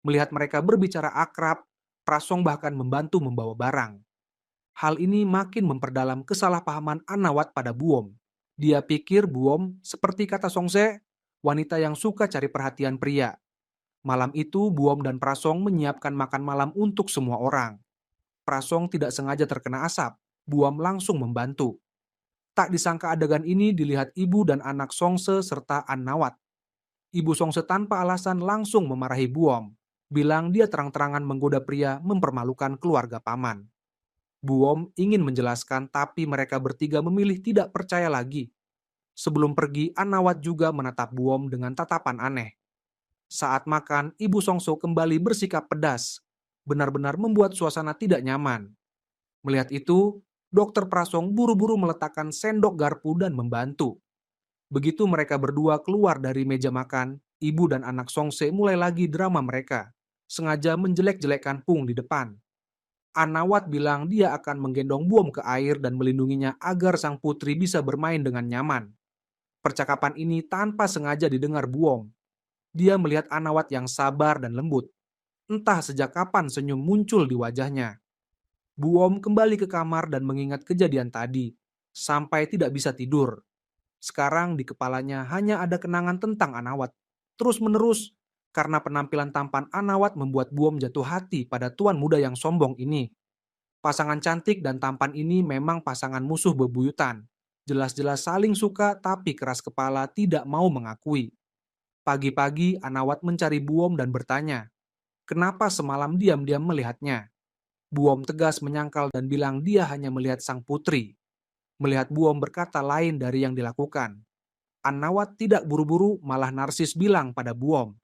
Melihat mereka berbicara akrab, Prasong bahkan membantu membawa barang. Hal ini makin memperdalam kesalahpahaman Anawat pada Buom. Dia pikir Buom, seperti kata Songse, wanita yang suka cari perhatian pria. Malam itu Buom dan Prasong menyiapkan makan malam untuk semua orang. Prasong tidak sengaja terkena asap. Buom langsung membantu. Tak disangka adegan ini dilihat ibu dan anak Songse serta Annawat. Ibu Songse tanpa alasan langsung memarahi Buom, bilang dia terang-terangan menggoda pria mempermalukan keluarga paman. Buom ingin menjelaskan tapi mereka bertiga memilih tidak percaya lagi. Sebelum pergi, Annawat juga menatap Buom dengan tatapan aneh. Saat makan, Ibu Songso kembali bersikap pedas, benar-benar membuat suasana tidak nyaman. Melihat itu, Dokter Prasong buru-buru meletakkan sendok garpu dan membantu. Begitu mereka berdua keluar dari meja makan, ibu dan anak Songse mulai lagi drama mereka, sengaja menjelek-jelekkan Pung di depan. Annawat bilang dia akan menggendong Buom ke air dan melindunginya agar sang putri bisa bermain dengan nyaman. Percakapan ini tanpa sengaja didengar Buom. Dia melihat Annawat yang sabar dan lembut. Entah sejak kapan senyum muncul di wajahnya. Buom kembali ke kamar dan mengingat kejadian tadi, sampai tidak bisa tidur. Sekarang di kepalanya hanya ada kenangan tentang Annawat. Terus-menerus, karena penampilan tampan Annawat membuat Buom jatuh hati pada tuan muda yang sombong ini. Pasangan cantik dan tampan ini memang pasangan musuh bebuyutan. Jelas-jelas saling suka tapi keras kepala tidak mau mengakui. Pagi-pagi Annawat mencari Buom dan bertanya, kenapa semalam diam-diam melihatnya. Buom tegas menyangkal dan bilang dia hanya melihat sang putri. Melihat Buom berkata lain dari yang dilakukan. Annawat tidak buru-buru, malah narsis bilang pada Buom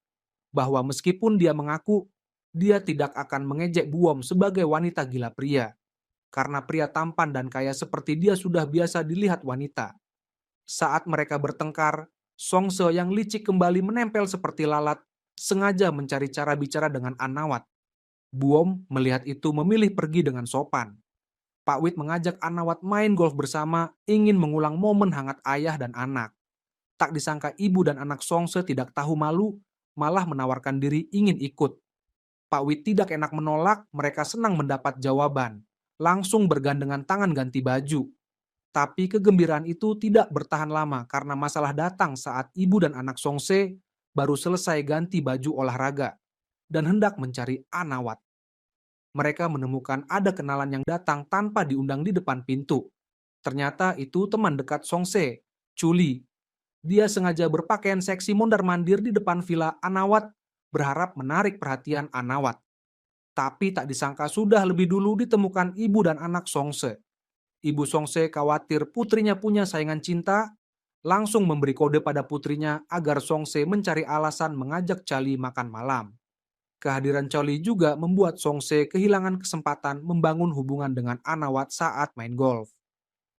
bahwa meskipun dia mengaku, dia tidak akan mengejek Buom sebagai wanita gila pria. Karena pria tampan dan kaya seperti dia sudah biasa dilihat wanita. Saat mereka bertengkar, Songse yang licik kembali menempel seperti lalat, sengaja mencari cara bicara dengan Annawat. Buom melihat itu memilih pergi dengan sopan. Pak Wit mengajak Annawat main golf bersama, ingin mengulang momen hangat ayah dan anak. Tak disangka ibu dan anak Songse tidak tahu malu, malah menawarkan diri ingin ikut. Pak Wit tidak enak menolak, mereka senang mendapat jawaban. Langsung bergandengan tangan ganti baju. Tapi kegembiraan itu tidak bertahan lama karena masalah datang saat ibu dan anak Songse baru selesai ganti baju olahraga dan hendak mencari Annawat. Mereka menemukan ada kenalan yang datang tanpa diundang di depan pintu. Ternyata itu teman dekat Songse, Chuli. Dia sengaja berpakaian seksi mondar-mandir di depan villa Annawat, berharap menarik perhatian Annawat. Tapi tak disangka sudah lebih dulu ditemukan ibu dan anak Songse. Ibu Songse khawatir putrinya punya saingan cinta, langsung memberi kode pada putrinya agar Songse mencari alasan mengajak Chali makan malam. Kehadiran Choli juga membuat Songse kehilangan kesempatan membangun hubungan dengan Annawat saat main golf.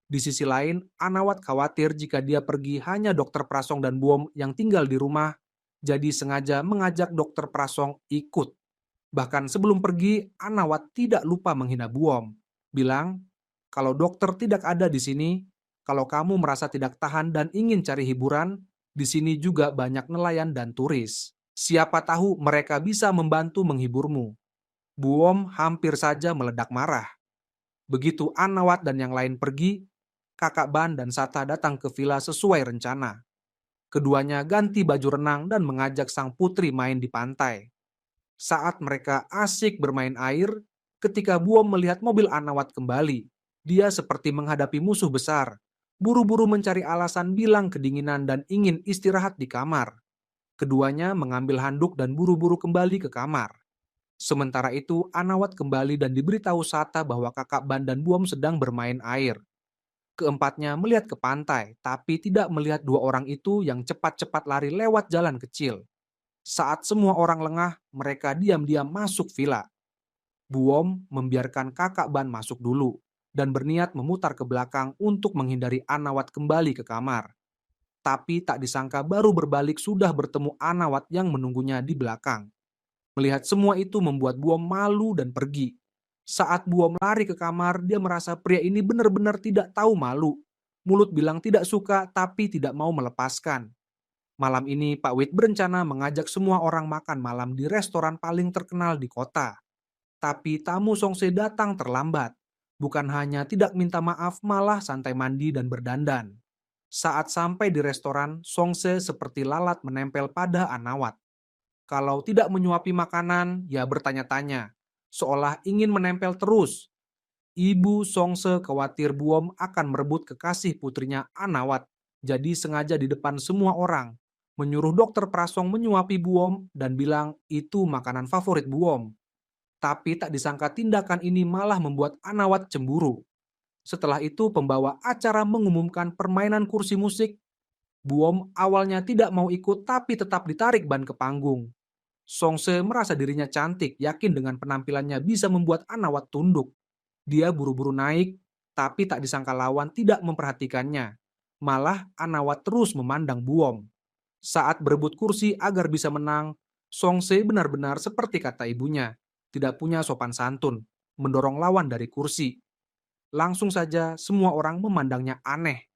Di sisi lain, Annawat khawatir jika dia pergi hanya Dokter Prasong dan Buom yang tinggal di rumah, jadi sengaja mengajak Dokter Prasong ikut. Bahkan sebelum pergi, Annawat tidak lupa menghina Buom. Bilang, kalau dokter tidak ada di sini, kalau kamu merasa tidak tahan dan ingin cari hiburan, di sini juga banyak nelayan dan turis. Siapa tahu mereka bisa membantu menghiburmu. Buom hampir saja meledak marah. Begitu Annawat dan yang lain pergi, Kakak Ban dan Sata datang ke villa sesuai rencana. Keduanya ganti baju renang dan mengajak sang putri main di pantai. Saat mereka asik bermain air, ketika Buom melihat mobil Annawat kembali, dia seperti menghadapi musuh besar. Buru-buru mencari alasan bilang kedinginan dan ingin istirahat di kamar. Keduanya mengambil handuk dan buru-buru kembali ke kamar. Sementara itu, Annawat kembali dan diberitahu Sata bahwa Kakak Ban dan Buom sedang bermain air. Keempatnya melihat ke pantai, tapi tidak melihat dua orang itu yang cepat-cepat lari lewat jalan kecil. Saat semua orang lengah, mereka diam-diam masuk villa. Buom membiarkan Kakak Ban masuk dulu dan berniat memutar ke belakang untuk menghindari Annawat kembali ke kamar. Tapi tak disangka baru berbalik sudah bertemu Annawat yang menunggunya di belakang. Melihat semua itu membuat Buom malu dan pergi. Saat Buom lari ke kamar, dia merasa pria ini benar-benar tidak tahu malu. Mulut bilang tidak suka tapi tidak mau melepaskan. Malam ini Pak Wit berencana mengajak semua orang makan malam di restoran paling terkenal di kota. Tapi tamu Songse datang terlambat. Bukan hanya tidak minta maaf, malah santai mandi dan berdandan. Saat sampai di restoran, Songse seperti lalat menempel pada Anawat. Kalau tidak menyuapi makanan, ya bertanya-tanya, seolah ingin menempel terus. Ibu Songse khawatir Buom akan merebut kekasih putrinya Anawat, jadi sengaja di depan semua orang, menyuruh dokter Prasong menyuapi Buom dan bilang itu makanan favorit Buom. Tapi tak disangka tindakan ini malah membuat Anawat cemburu. Setelah itu pembawa acara mengumumkan permainan kursi musik. Buom awalnya tidak mau ikut tapi tetap ditarik ban ke panggung. Songse merasa dirinya cantik, yakin dengan penampilannya bisa membuat Anawat tunduk. Dia buru-buru naik, tapi tak disangka lawan tidak memperhatikannya. Malah Anawat terus memandang Buom. Saat berebut kursi agar bisa menang, Songse benar-benar seperti kata ibunya, tidak punya sopan santun, mendorong lawan dari kursi. Langsung saja semua orang memandangnya aneh.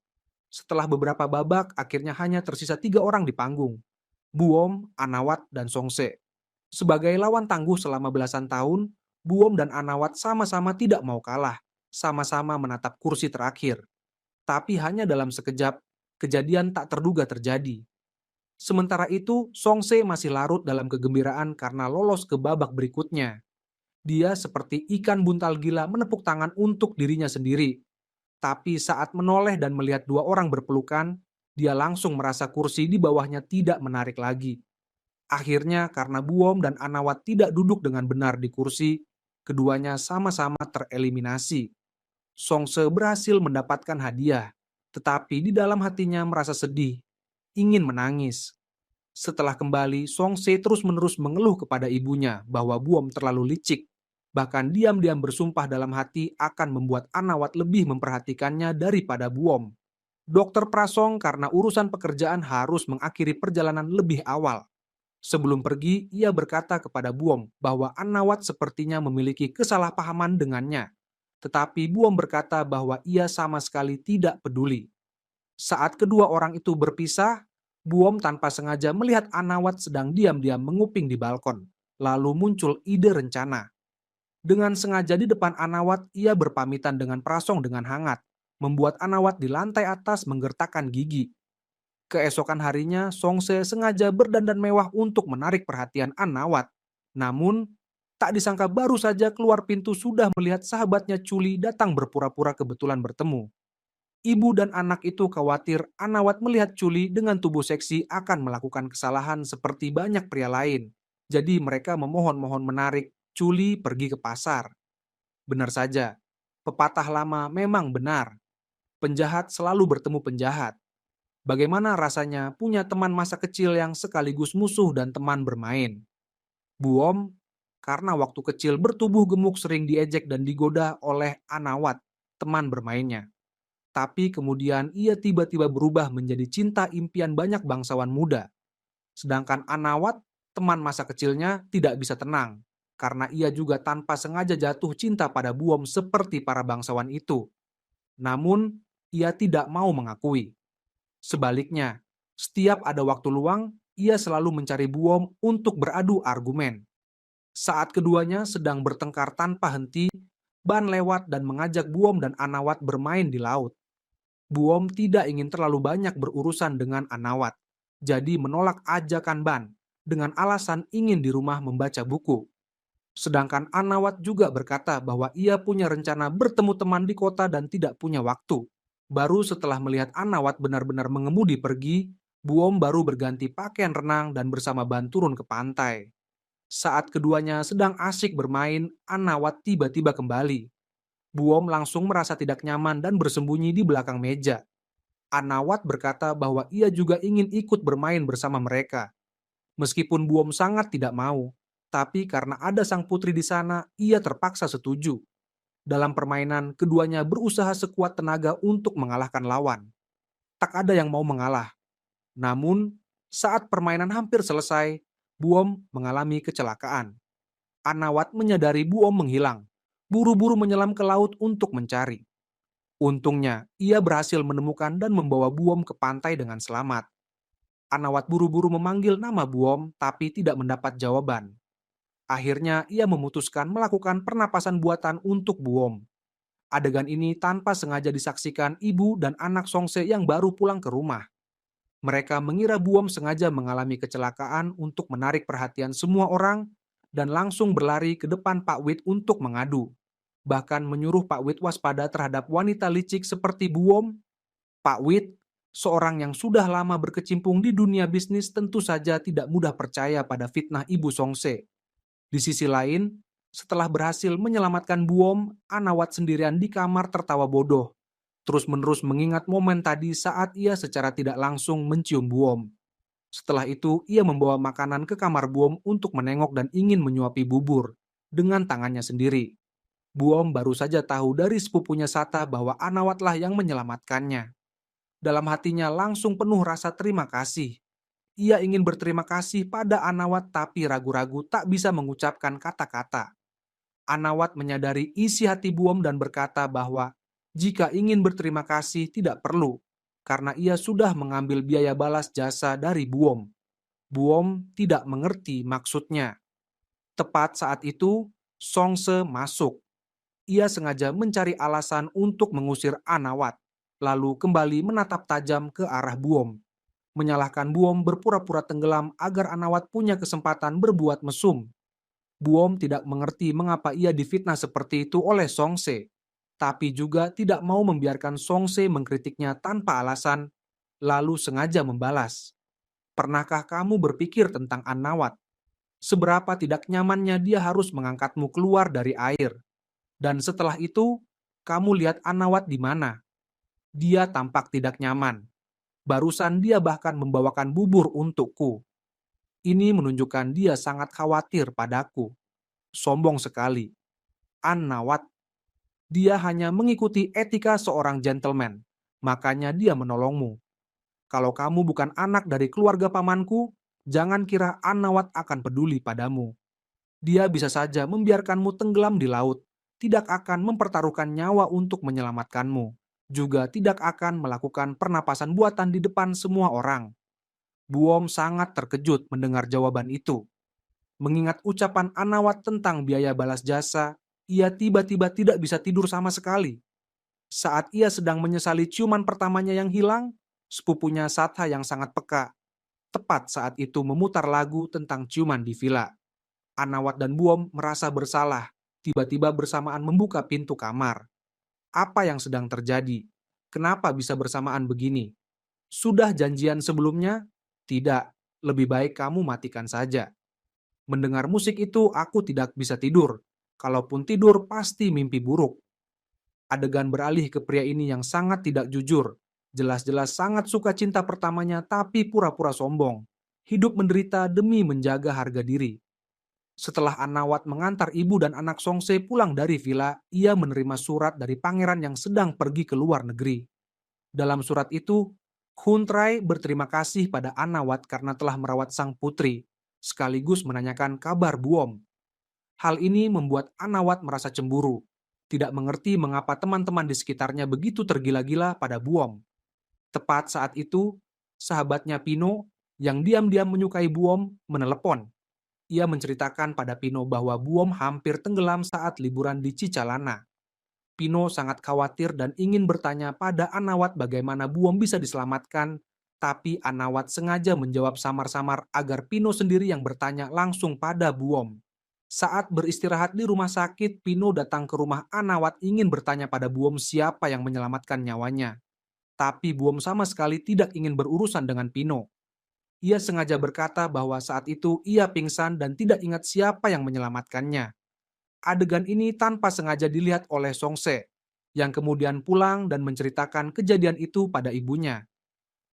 Setelah beberapa babak, akhirnya hanya tersisa 3 orang di panggung. Buom, Anawat, dan Songse. Sebagai lawan tangguh selama belasan tahun, Buom dan Anawat sama-sama tidak mau kalah, sama-sama menatap kursi terakhir. Tapi hanya dalam sekejap, kejadian tak terduga terjadi. Sementara itu, Songse masih larut dalam kegembiraan karena lolos ke babak berikutnya. Dia seperti ikan buntal gila menepuk tangan untuk dirinya sendiri. Tapi saat menoleh dan melihat 2 orang berpelukan, dia langsung merasa kursi di bawahnya tidak menarik lagi. Akhirnya karena Buom dan Anawat tidak duduk dengan benar di kursi, keduanya sama-sama tereliminasi. Songse berhasil mendapatkan hadiah, tetapi di dalam hatinya merasa sedih, ingin menangis. Setelah kembali, Songse terus-menerus mengeluh kepada ibunya bahwa Buom terlalu licik. Bahkan diam-diam bersumpah dalam hati akan membuat Anawat lebih memperhatikannya daripada Buom. Dokter Prasong karena urusan pekerjaan harus mengakhiri perjalanan lebih awal. Sebelum pergi, ia berkata kepada Buom bahwa Anawat sepertinya memiliki kesalahpahaman dengannya. Tetapi Buom berkata bahwa ia sama sekali tidak peduli. Saat kedua orang itu berpisah, Buom tanpa sengaja melihat Anawat sedang diam-diam menguping di balkon. Lalu muncul ide rencana. Dengan sengaja di depan Anawat, ia berpamitan dengan Prasong dengan hangat, membuat Anawat di lantai atas menggertakkan gigi. Keesokan harinya, Songse sengaja berdandan mewah untuk menarik perhatian Anawat. Namun, tak disangka baru saja keluar pintu sudah melihat sahabatnya Chuli datang berpura-pura kebetulan bertemu. Ibu dan anak itu khawatir Anawat melihat Chuli dengan tubuh seksi akan melakukan kesalahan seperti banyak pria lain. Jadi mereka memohon-mohon menarik Chuli pergi ke pasar. Benar saja, pepatah lama memang benar. Penjahat selalu bertemu penjahat. Bagaimana rasanya punya teman masa kecil yang sekaligus musuh dan teman bermain? Buom, karena waktu kecil bertubuh gemuk sering diejek dan digoda oleh Anawat, teman bermainnya. Tapi kemudian ia tiba-tiba berubah menjadi cinta impian banyak bangsawan muda. Sedangkan Anawat, teman masa kecilnya, tidak bisa tenang, karena ia juga tanpa sengaja jatuh cinta pada Buom seperti para bangsawan itu. Namun, ia tidak mau mengakui. Sebaliknya, setiap ada waktu luang, ia selalu mencari Buom untuk beradu argumen. Saat keduanya sedang bertengkar tanpa henti, Ban lewat dan mengajak Buom dan Anawat bermain di laut. Buom tidak ingin terlalu banyak berurusan dengan Anawat, jadi menolak ajakan Ban dengan alasan ingin di rumah membaca buku. Sedangkan Anawat juga berkata bahwa ia punya rencana bertemu teman di kota dan tidak punya waktu. Baru setelah melihat Anawat benar-benar mengemudi pergi, Buom baru berganti pakaian renang dan bersama Ban turun ke pantai. Saat keduanya sedang asik bermain, Anawat tiba-tiba kembali. Buom langsung merasa tidak nyaman dan bersembunyi di belakang meja. Anawat berkata bahwa ia juga ingin ikut bermain bersama mereka. Meskipun Buom sangat tidak mau, tapi karena ada sang putri di sana, ia terpaksa setuju. Dalam permainan, keduanya berusaha sekuat tenaga untuk mengalahkan lawan. Tak ada yang mau mengalah. Namun, saat permainan hampir selesai, Buom mengalami kecelakaan. Anawat menyadari Buom menghilang, buru-buru menyelam ke laut untuk mencari. Untungnya, ia berhasil menemukan dan membawa Buom ke pantai dengan selamat. Anawat buru-buru memanggil nama Buom tapi tidak mendapat jawaban. Akhirnya ia memutuskan melakukan pernapasan buatan untuk Buom. Adegan ini tanpa sengaja disaksikan ibu dan anak Songse yang baru pulang ke rumah. Mereka mengira Buom sengaja mengalami kecelakaan untuk menarik perhatian semua orang dan langsung berlari ke depan Pak Wit untuk mengadu. Bahkan menyuruh Pak Wit waspada terhadap wanita licik seperti Buom. Pak Wit, seorang yang sudah lama berkecimpung di dunia bisnis, tentu saja tidak mudah percaya pada fitnah ibu Songse. Di sisi lain, setelah berhasil menyelamatkan Buom, Anawat sendirian di kamar tertawa bodoh, terus-menerus mengingat momen tadi saat ia secara tidak langsung mencium Buom. Setelah itu, ia membawa makanan ke kamar Buom untuk menengok dan ingin menyuapi bubur dengan tangannya sendiri. Buom baru saja tahu dari sepupunya Sata bahwa Anawatlah yang menyelamatkannya. Dalam hatinya langsung penuh rasa terima kasih. Ia ingin berterima kasih pada Anawat tapi ragu-ragu tak bisa mengucapkan kata-kata. Anawat menyadari isi hati Buom dan berkata bahwa jika ingin berterima kasih tidak perlu, karena ia sudah mengambil biaya balas jasa dari Buom. Buom tidak mengerti maksudnya. Tepat saat itu, Songse masuk. Ia sengaja mencari alasan untuk mengusir Anawat, lalu kembali menatap tajam ke arah Buom. Menyalahkan Buom berpura-pura tenggelam agar Anawat punya kesempatan berbuat mesum. Buom tidak mengerti mengapa ia difitnah seperti itu oleh Songse, tapi juga tidak mau membiarkan Songse mengkritiknya tanpa alasan, lalu sengaja membalas. Pernahkah kamu berpikir tentang Anawat? Seberapa tidak nyamannya dia harus mengangkatmu keluar dari air. Dan setelah itu, kamu lihat Anawat di mana? Dia tampak tidak nyaman. Barusan dia bahkan membawakan bubur untukku. Ini menunjukkan dia sangat khawatir padaku. Sombong sekali. Anawat. Dia hanya mengikuti etika seorang gentleman. Makanya dia menolongmu. Kalau kamu bukan anak dari keluarga pamanku, jangan kira Anawat akan peduli padamu. Dia bisa saja membiarkanmu tenggelam di laut, tidak akan mempertaruhkan nyawa untuk menyelamatkanmu, juga tidak akan melakukan pernapasan buatan di depan semua orang. Buom sangat terkejut mendengar jawaban itu. Mengingat ucapan Anawat tentang biaya balas jasa, ia tiba-tiba tidak bisa tidur sama sekali. Saat ia sedang menyesali ciuman pertamanya yang hilang, sepupunya Satha yang sangat peka, tepat saat itu memutar lagu tentang ciuman di villa. Anawat dan Buom merasa bersalah, tiba-tiba bersamaan membuka pintu kamar. Apa yang sedang terjadi? Kenapa bisa bersamaan begini? Sudah janjian sebelumnya? Tidak, lebih baik kamu matikan saja. Mendengar musik itu aku tidak bisa tidur. Kalaupun tidur pasti mimpi buruk. Adegan beralih ke pria ini yang sangat tidak jujur. Jelas-jelas sangat suka cinta pertamanya tapi pura-pura sombong. Hidup menderita demi menjaga harga diri. Setelah Anawat mengantar ibu dan anak Songse pulang dari villa, ia menerima surat dari pangeran yang sedang pergi ke luar negeri. Dalam surat itu, Huntrai berterima kasih pada Anawat karena telah merawat sang putri, sekaligus menanyakan kabar Buom. Hal ini membuat Anawat merasa cemburu, tidak mengerti mengapa teman-teman di sekitarnya begitu tergila-gila pada Buom. Tepat saat itu, sahabatnya Pino, yang diam-diam menyukai Buom, menelepon. Ia menceritakan pada Pino bahwa Buom hampir tenggelam saat liburan di Cicalana. Pino sangat khawatir dan ingin bertanya pada Anawat bagaimana Buom bisa diselamatkan, tapi Anawat sengaja menjawab samar-samar agar Pino sendiri yang bertanya langsung pada Buom. Saat beristirahat di rumah sakit, Pino datang ke rumah Anawat ingin bertanya pada Buom siapa yang menyelamatkan nyawanya. Tapi Buom sama sekali tidak ingin berurusan dengan Pino. Ia sengaja berkata bahwa saat itu ia pingsan dan tidak ingat siapa yang menyelamatkannya. Adegan ini tanpa sengaja dilihat oleh Songse, yang kemudian pulang dan menceritakan kejadian itu pada ibunya.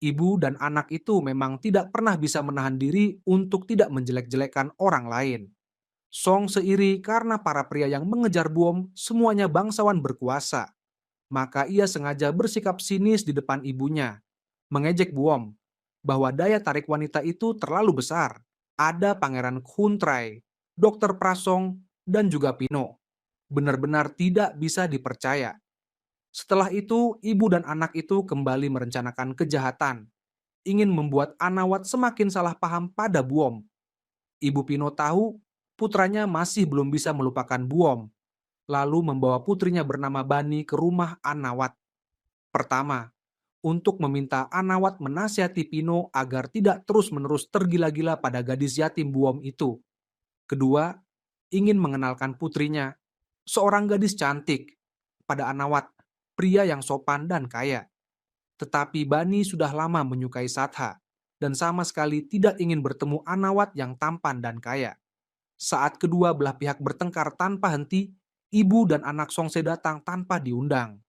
Ibu dan anak itu memang tidak pernah bisa menahan diri untuk tidak menjelek-jelekan orang lain. Song seiri karena para pria yang mengejar Buom semuanya bangsawan berkuasa. Maka ia sengaja bersikap sinis di depan ibunya, mengejek Buom bahwa daya tarik wanita itu terlalu besar. Ada Pangeran Huntrai, Dokter Prasong, dan juga Pino. Benar-benar tidak bisa dipercaya. Setelah itu, ibu dan anak itu kembali merencanakan kejahatan. ingin membuat Anawat semakin salah paham pada Buom. Ibu Pino tahu putranya masih belum bisa melupakan Buom, lalu membawa putrinya bernama Bani ke rumah Anawat. Pertama, untuk meminta Anawat menasihati Pino agar tidak terus-menerus tergila-gila pada gadis yatim Buom itu. Kedua, ingin mengenalkan putrinya, seorang gadis cantik, pada Anawat, pria yang sopan dan kaya. Tetapi Bani sudah lama menyukai Satha dan sama sekali tidak ingin bertemu Anawat yang tampan dan kaya. Saat kedua belah pihak bertengkar tanpa henti, ibu dan anak Songse datang tanpa diundang.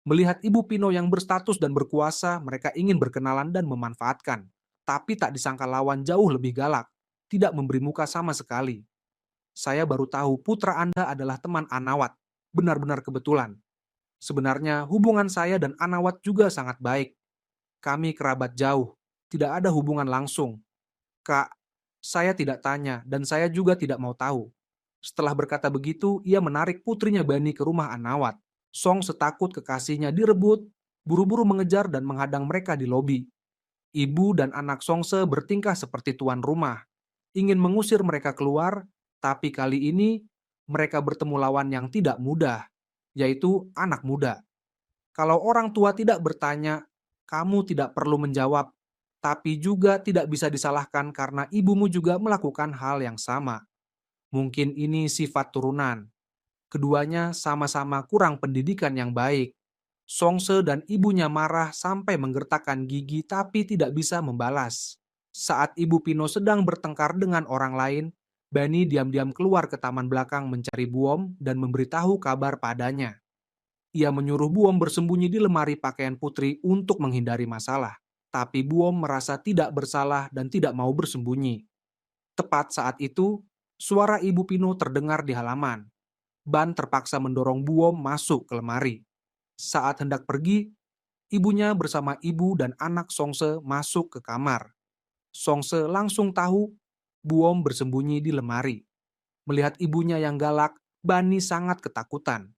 Melihat Ibu Pino yang berstatus dan berkuasa, mereka ingin berkenalan dan memanfaatkan. Tapi tak disangka lawan jauh lebih galak, tidak memberi muka sama sekali. Saya baru tahu putra Anda adalah teman Anawat. Benar-benar kebetulan. Sebenarnya hubungan saya dan Anawat juga sangat baik. Kami kerabat jauh, tidak ada hubungan langsung. Kak, saya tidak tanya dan saya juga tidak mau tahu. Setelah berkata begitu, ia menarik putrinya Bani ke rumah Anawat. Song setakut kekasihnya direbut, buru-buru mengejar dan menghadang mereka di lobi. Ibu dan anak Songse bertingkah seperti tuan rumah, ingin mengusir mereka keluar, tapi kali ini mereka bertemu lawan yang tidak mudah, yaitu anak muda. Kalau orang tua tidak bertanya, kamu tidak perlu menjawab, tapi juga tidak bisa disalahkan karena ibumu juga melakukan hal yang sama. Mungkin ini sifat turunan. Keduanya sama-sama kurang pendidikan yang baik. Songse dan ibunya marah sampai menggertakkan gigi tapi tidak bisa membalas. Saat Ibu Pino sedang bertengkar dengan orang lain, Bani diam-diam keluar ke taman belakang mencari Buom dan memberitahu kabar padanya. Ia menyuruh Buom bersembunyi di lemari pakaian putri untuk menghindari masalah. Tapi Buom merasa tidak bersalah dan tidak mau bersembunyi. Tepat saat itu, suara Ibu Pino terdengar di halaman. Ban terpaksa mendorong Buom masuk ke lemari. Saat hendak pergi, ibunya bersama ibu dan anak Songse masuk ke kamar. Songse langsung tahu Buom bersembunyi di lemari. Melihat ibunya yang galak, Bani sangat ketakutan.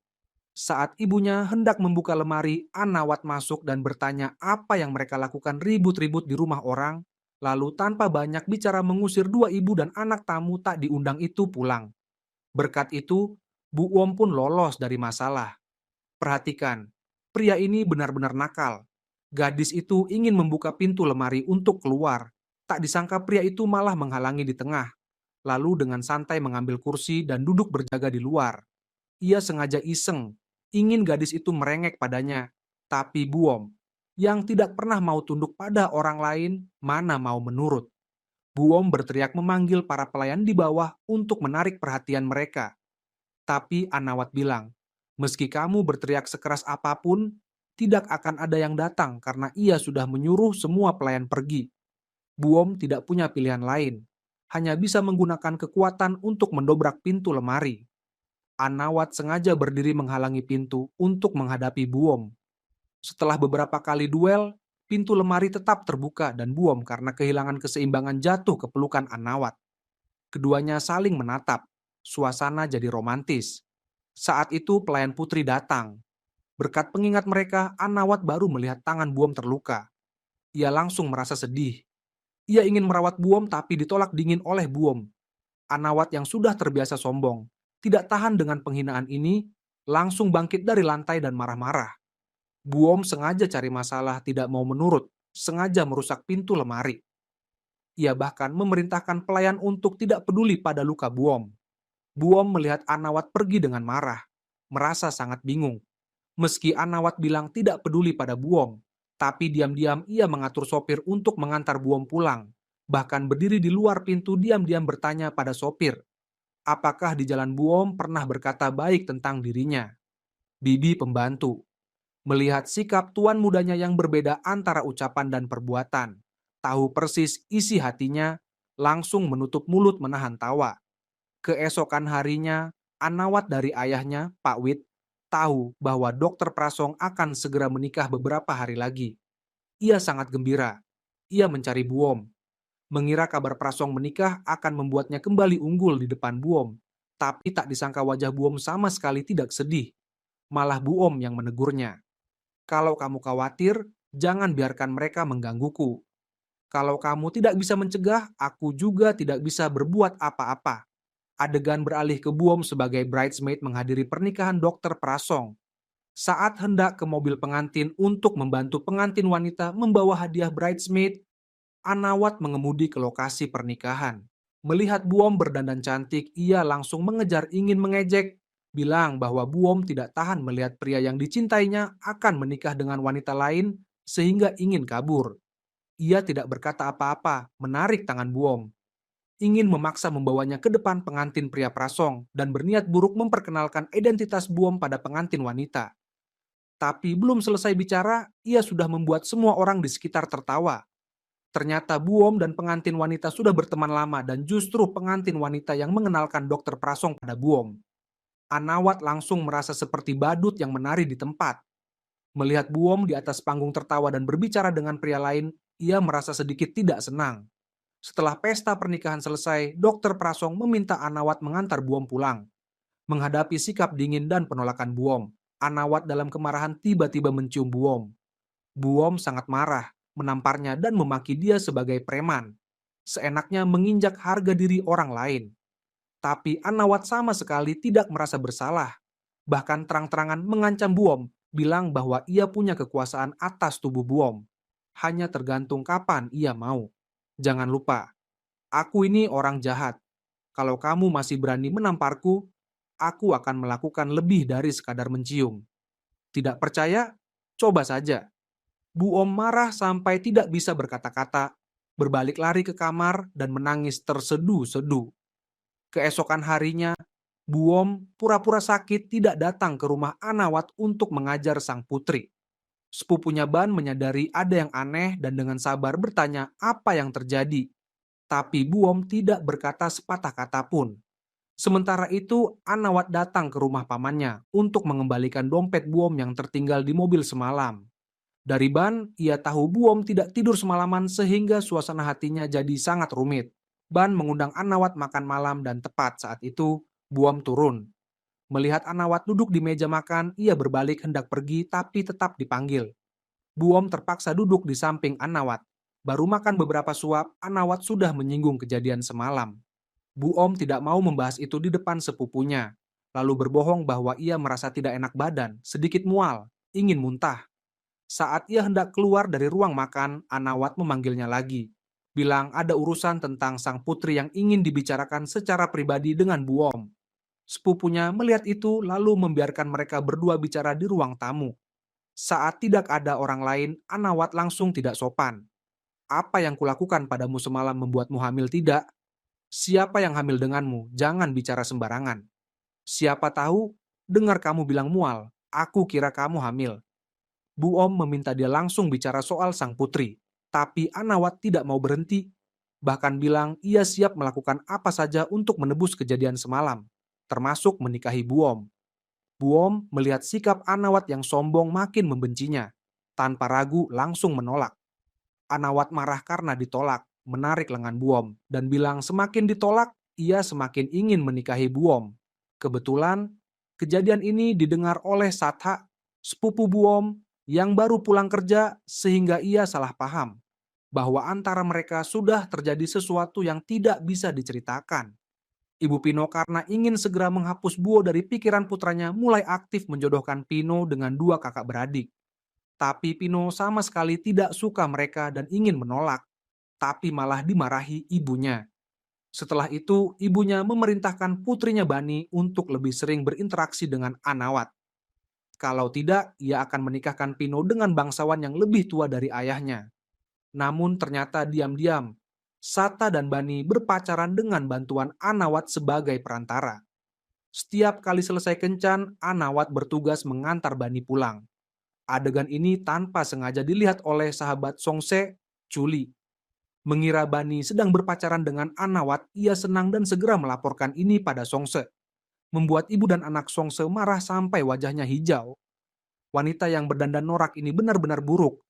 Saat ibunya hendak membuka lemari, Anawat masuk dan bertanya apa yang mereka lakukan ribut-ribut di rumah orang, lalu tanpa banyak bicara mengusir dua ibu dan anak tamu tak diundang itu pulang. Berkat itu, Bu Wom pun lolos dari masalah. Perhatikan, pria ini benar-benar nakal. Gadis itu ingin membuka pintu lemari untuk keluar. Tak disangka pria itu malah menghalangi di tengah. Lalu dengan santai mengambil kursi dan duduk berjaga di luar. Ia sengaja iseng, ingin gadis itu merengek padanya. Tapi Buom, yang tidak pernah mau tunduk pada orang lain, mana mau menurut. Buom berteriak memanggil para pelayan di bawah untuk menarik perhatian mereka. Tapi Anawat bilang, meski kamu berteriak sekeras apapun, tidak akan ada yang datang karena ia sudah menyuruh semua pelayan pergi. Buom tidak punya pilihan lain, hanya bisa menggunakan kekuatan untuk mendobrak pintu lemari. Anawat sengaja berdiri menghalangi pintu untuk menghadapi Buom. Setelah beberapa kali duel, pintu lemari tetap terbuka dan Buom karena kehilangan keseimbangan jatuh ke pelukan Anawat. Keduanya saling menatap, suasana jadi romantis. Saat itu pelayan putri datang. Berkat pengingat mereka, Anawat baru melihat tangan Buom terluka. Ia langsung merasa sedih. Ia ingin merawat Buom tapi ditolak dingin oleh Buom. Anawat yang sudah terbiasa sombong, tidak tahan dengan penghinaan ini, langsung bangkit dari lantai dan marah-marah. Buom sengaja cari masalah, tidak mau menurut, sengaja merusak pintu lemari. Ia bahkan memerintahkan pelayan untuk tidak peduli pada luka Buom. Buom melihat Anawat pergi dengan marah, merasa sangat bingung. Meski Anawat bilang tidak peduli pada Buom, tapi diam-diam ia mengatur sopir untuk mengantar Buom pulang. Bahkan berdiri di luar pintu diam-diam bertanya pada sopir, apakah di jalan Buom pernah berkata baik tentang dirinya. Bibi pembantu melihat sikap tuan mudanya yang berbeda antara ucapan dan perbuatan, tahu persis isi hatinya, langsung menutup mulut menahan tawa. Keesokan harinya, Anawat dari ayahnya, Pak Wit, tahu bahwa Dokter Prasong akan segera menikah beberapa hari lagi. Ia sangat gembira. Ia mencari Buom. Mengira kabar Prasong menikah akan membuatnya kembali unggul di depan Buom. Tapi tak disangka wajah Buom sama sekali tidak sedih. Malah Buom yang menegurnya. Kalau kamu khawatir, jangan biarkan mereka menggangguku. Kalau kamu tidak bisa mencegah, aku juga tidak bisa berbuat apa-apa. Adegan beralih ke Buom sebagai bridesmaid menghadiri pernikahan Dokter Prasong. Saat hendak ke mobil pengantin untuk membantu pengantin wanita membawa hadiah bridesmaid, Anawat mengemudi ke lokasi pernikahan. Melihat Buom berdandan cantik, ia langsung mengejar ingin mengejek, bilang bahwa Buom tidak tahan melihat pria yang dicintainya akan menikah dengan wanita lain sehingga ingin kabur. Ia tidak berkata apa-apa, menarik tangan Buom, ingin memaksa membawanya ke depan pengantin pria Prasong dan berniat buruk memperkenalkan identitas Buom pada pengantin wanita. Tapi belum selesai bicara, ia sudah membuat semua orang di sekitar tertawa. Ternyata Buom dan pengantin wanita sudah berteman lama dan justru pengantin wanita yang mengenalkan Dokter Prasong pada Buom. Anawat langsung merasa seperti badut yang menari di tempat. Melihat Buom di atas panggung tertawa dan berbicara dengan pria lain, ia merasa sedikit tidak senang. Setelah pesta pernikahan selesai, Dokter Prasong meminta Anawat mengantar Buom pulang. Menghadapi sikap dingin dan penolakan Buom, Anawat dalam kemarahan tiba-tiba mencium Buom. Buom sangat marah, menamparnya dan memaki dia sebagai preman. Seenaknya menginjak harga diri orang lain. Tapi Anawat sama sekali tidak merasa bersalah. Bahkan terang-terangan mengancam Buom, bilang bahwa ia punya kekuasaan atas tubuh Buom. Hanya tergantung kapan ia mau. Jangan lupa, aku ini orang jahat. Kalau kamu masih berani menamparku, aku akan melakukan lebih dari sekadar mencium. Tidak percaya? Coba saja. Bu Om marah sampai tidak bisa berkata-kata, berbalik lari ke kamar dan menangis terseduh-seduh. Keesokan harinya, Bu Om pura-pura sakit tidak datang ke rumah Anawat untuk mengajar sang putri. Sepupunya Ban menyadari ada yang aneh dan dengan sabar bertanya apa yang terjadi. Tapi Bu Om tidak berkata sepatah kata pun. Sementara itu, Anawat datang ke rumah pamannya untuk mengembalikan dompet Bu Om yang tertinggal di mobil semalam. Dari Ban, ia tahu Buom tidak tidur semalaman sehingga suasana hatinya jadi sangat rumit. Ban mengundang Anawat makan malam dan tepat saat itu, Buom turun. Melihat Anawat duduk di meja makan, ia berbalik hendak pergi tapi tetap dipanggil. Buom terpaksa duduk di samping Anawat. Baru makan beberapa suap, Anawat sudah menyinggung kejadian semalam. Buom tidak mau membahas itu di depan sepupunya, lalu berbohong bahwa ia merasa tidak enak badan, sedikit mual, ingin muntah. Saat ia hendak keluar dari ruang makan, Anawat memanggilnya lagi. Bilang ada urusan tentang sang putri yang ingin dibicarakan secara pribadi dengan Buom. Sepupunya melihat itu lalu membiarkan mereka berdua bicara di ruang tamu. Saat tidak ada orang lain, Anawat langsung tidak sopan. Apa yang kulakukan padamu semalam membuatmu hamil tidak? Siapa yang hamil denganmu? Jangan bicara sembarangan. Siapa tahu, dengar kamu bilang mual, aku kira kamu hamil. Bu Om meminta dia langsung bicara soal sang putri, tapi Anawat tidak mau berhenti, bahkan bilang ia siap melakukan apa saja untuk menebus kejadian semalam, termasuk menikahi Bu Om. Bu Om melihat sikap Anawat yang sombong makin membencinya, tanpa ragu langsung menolak. Anawat marah karena ditolak, menarik lengan Bu Om, dan bilang semakin ditolak, ia semakin ingin menikahi Bu Om. Kebetulan, kejadian ini didengar oleh Satha, sepupu Bu Om, yang baru pulang kerja sehingga ia salah paham bahwa antara mereka sudah terjadi sesuatu yang tidak bisa diceritakan. Ibu Pino karena ingin segera menghapus Buo dari pikiran putranya mulai aktif menjodohkan Pino dengan dua kakak beradik. Tapi Pino sama sekali tidak suka mereka dan ingin menolak, tapi malah dimarahi ibunya. Setelah itu, ibunya memerintahkan putrinya Bani untuk lebih sering berinteraksi dengan Anawat. Kalau tidak, ia akan menikahkan Pino dengan bangsawan yang lebih tua dari ayahnya. Namun ternyata diam-diam, Sata dan Bani berpacaran dengan bantuan Anawat sebagai perantara. Setiap kali selesai kencan, Anawat bertugas mengantar Bani pulang. Adegan ini tanpa sengaja dilihat oleh sahabat Songse, Chuli. Mengira Bani sedang berpacaran dengan Anawat, ia senang dan segera melaporkan ini pada Songse. Membuat ibu dan anak Songse marah sampai wajahnya hijau. Wanita yang berdandan norak ini benar-benar buruk.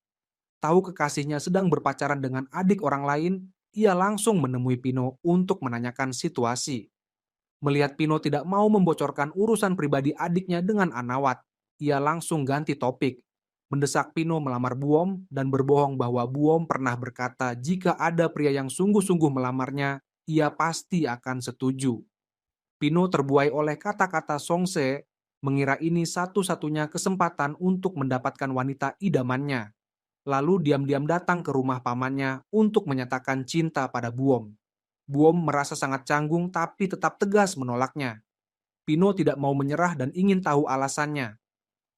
Tahu kekasihnya sedang berpacaran dengan adik orang lain, ia langsung menemui Pino untuk menanyakan situasi. Melihat Pino tidak mau membocorkan urusan pribadi adiknya dengan Anawat, ia langsung ganti topik. mendesak Pino melamar Buom dan berbohong bahwa Buom pernah berkata jika ada pria yang sungguh-sungguh melamarnya, ia pasti akan setuju. Pino terbuai oleh kata-kata Songse, mengira ini satu-satunya kesempatan untuk mendapatkan wanita idamannya. Lalu diam-diam datang ke rumah pamannya untuk menyatakan cinta pada Buom. Buom merasa sangat canggung tapi tetap tegas menolaknya. Pino tidak mau menyerah dan ingin tahu alasannya.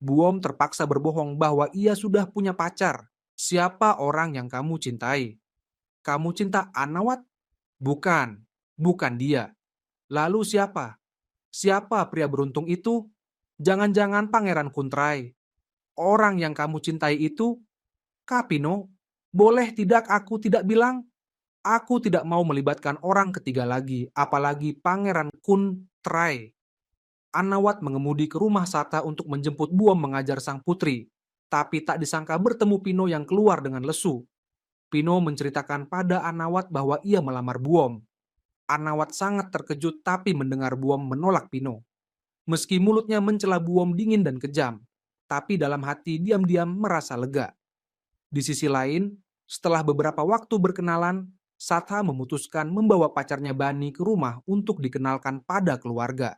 Buom terpaksa berbohong bahwa ia sudah punya pacar. Siapa orang yang kamu cintai? Kamu cinta Anawat? Bukan, bukan dia. Lalu siapa? Siapa pria beruntung itu? Jangan-jangan Pangeran Kuntrai. Orang yang kamu cintai itu? Kapino, boleh tidak aku tidak bilang? Aku tidak mau melibatkan orang ketiga lagi, apalagi Pangeran Kuntrai. Anawat mengemudi ke rumah Sata untuk menjemput Buom mengajar sang putri. Tapi tak disangka bertemu Pino yang keluar dengan lesu. Pino menceritakan pada Anawat bahwa ia melamar Buom. Anawat sangat terkejut tapi mendengar Buom menolak Pino. Meski mulutnya mencela Buom dingin dan kejam, tapi dalam hati diam-diam merasa lega. Di sisi lain, setelah beberapa waktu berkenalan, Satha memutuskan membawa pacarnya Bani ke rumah untuk dikenalkan pada keluarga.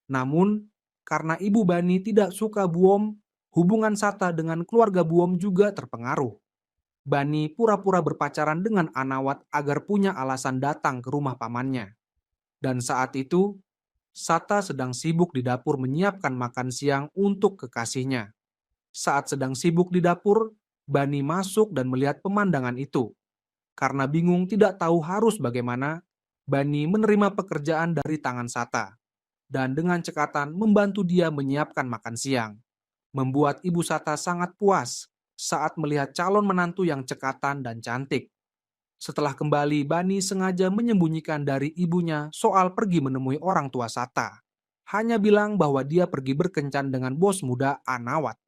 Namun, karena ibu Bani tidak suka Buom, hubungan Satha dengan keluarga Buom juga terpengaruh. Bani pura-pura berpacaran dengan Anawat agar punya alasan datang ke rumah pamannya. Dan saat itu, Sata sedang sibuk di dapur menyiapkan makan siang untuk kekasihnya. Saat sedang sibuk di dapur, Bani masuk dan melihat pemandangan itu. Karena bingung tidak tahu harus bagaimana, Bani menerima pekerjaan dari tangan Sata. Dan dengan cekatan membantu dia menyiapkan makan siang. Membuat Ibu Sata sangat puas saat melihat calon menantu yang cekatan dan cantik. Setelah kembali, Bani sengaja menyembunyikan dari ibunya soal pergi menemui orang tua Sata. Hanya bilang bahwa dia pergi berkencan dengan bos muda Anawat.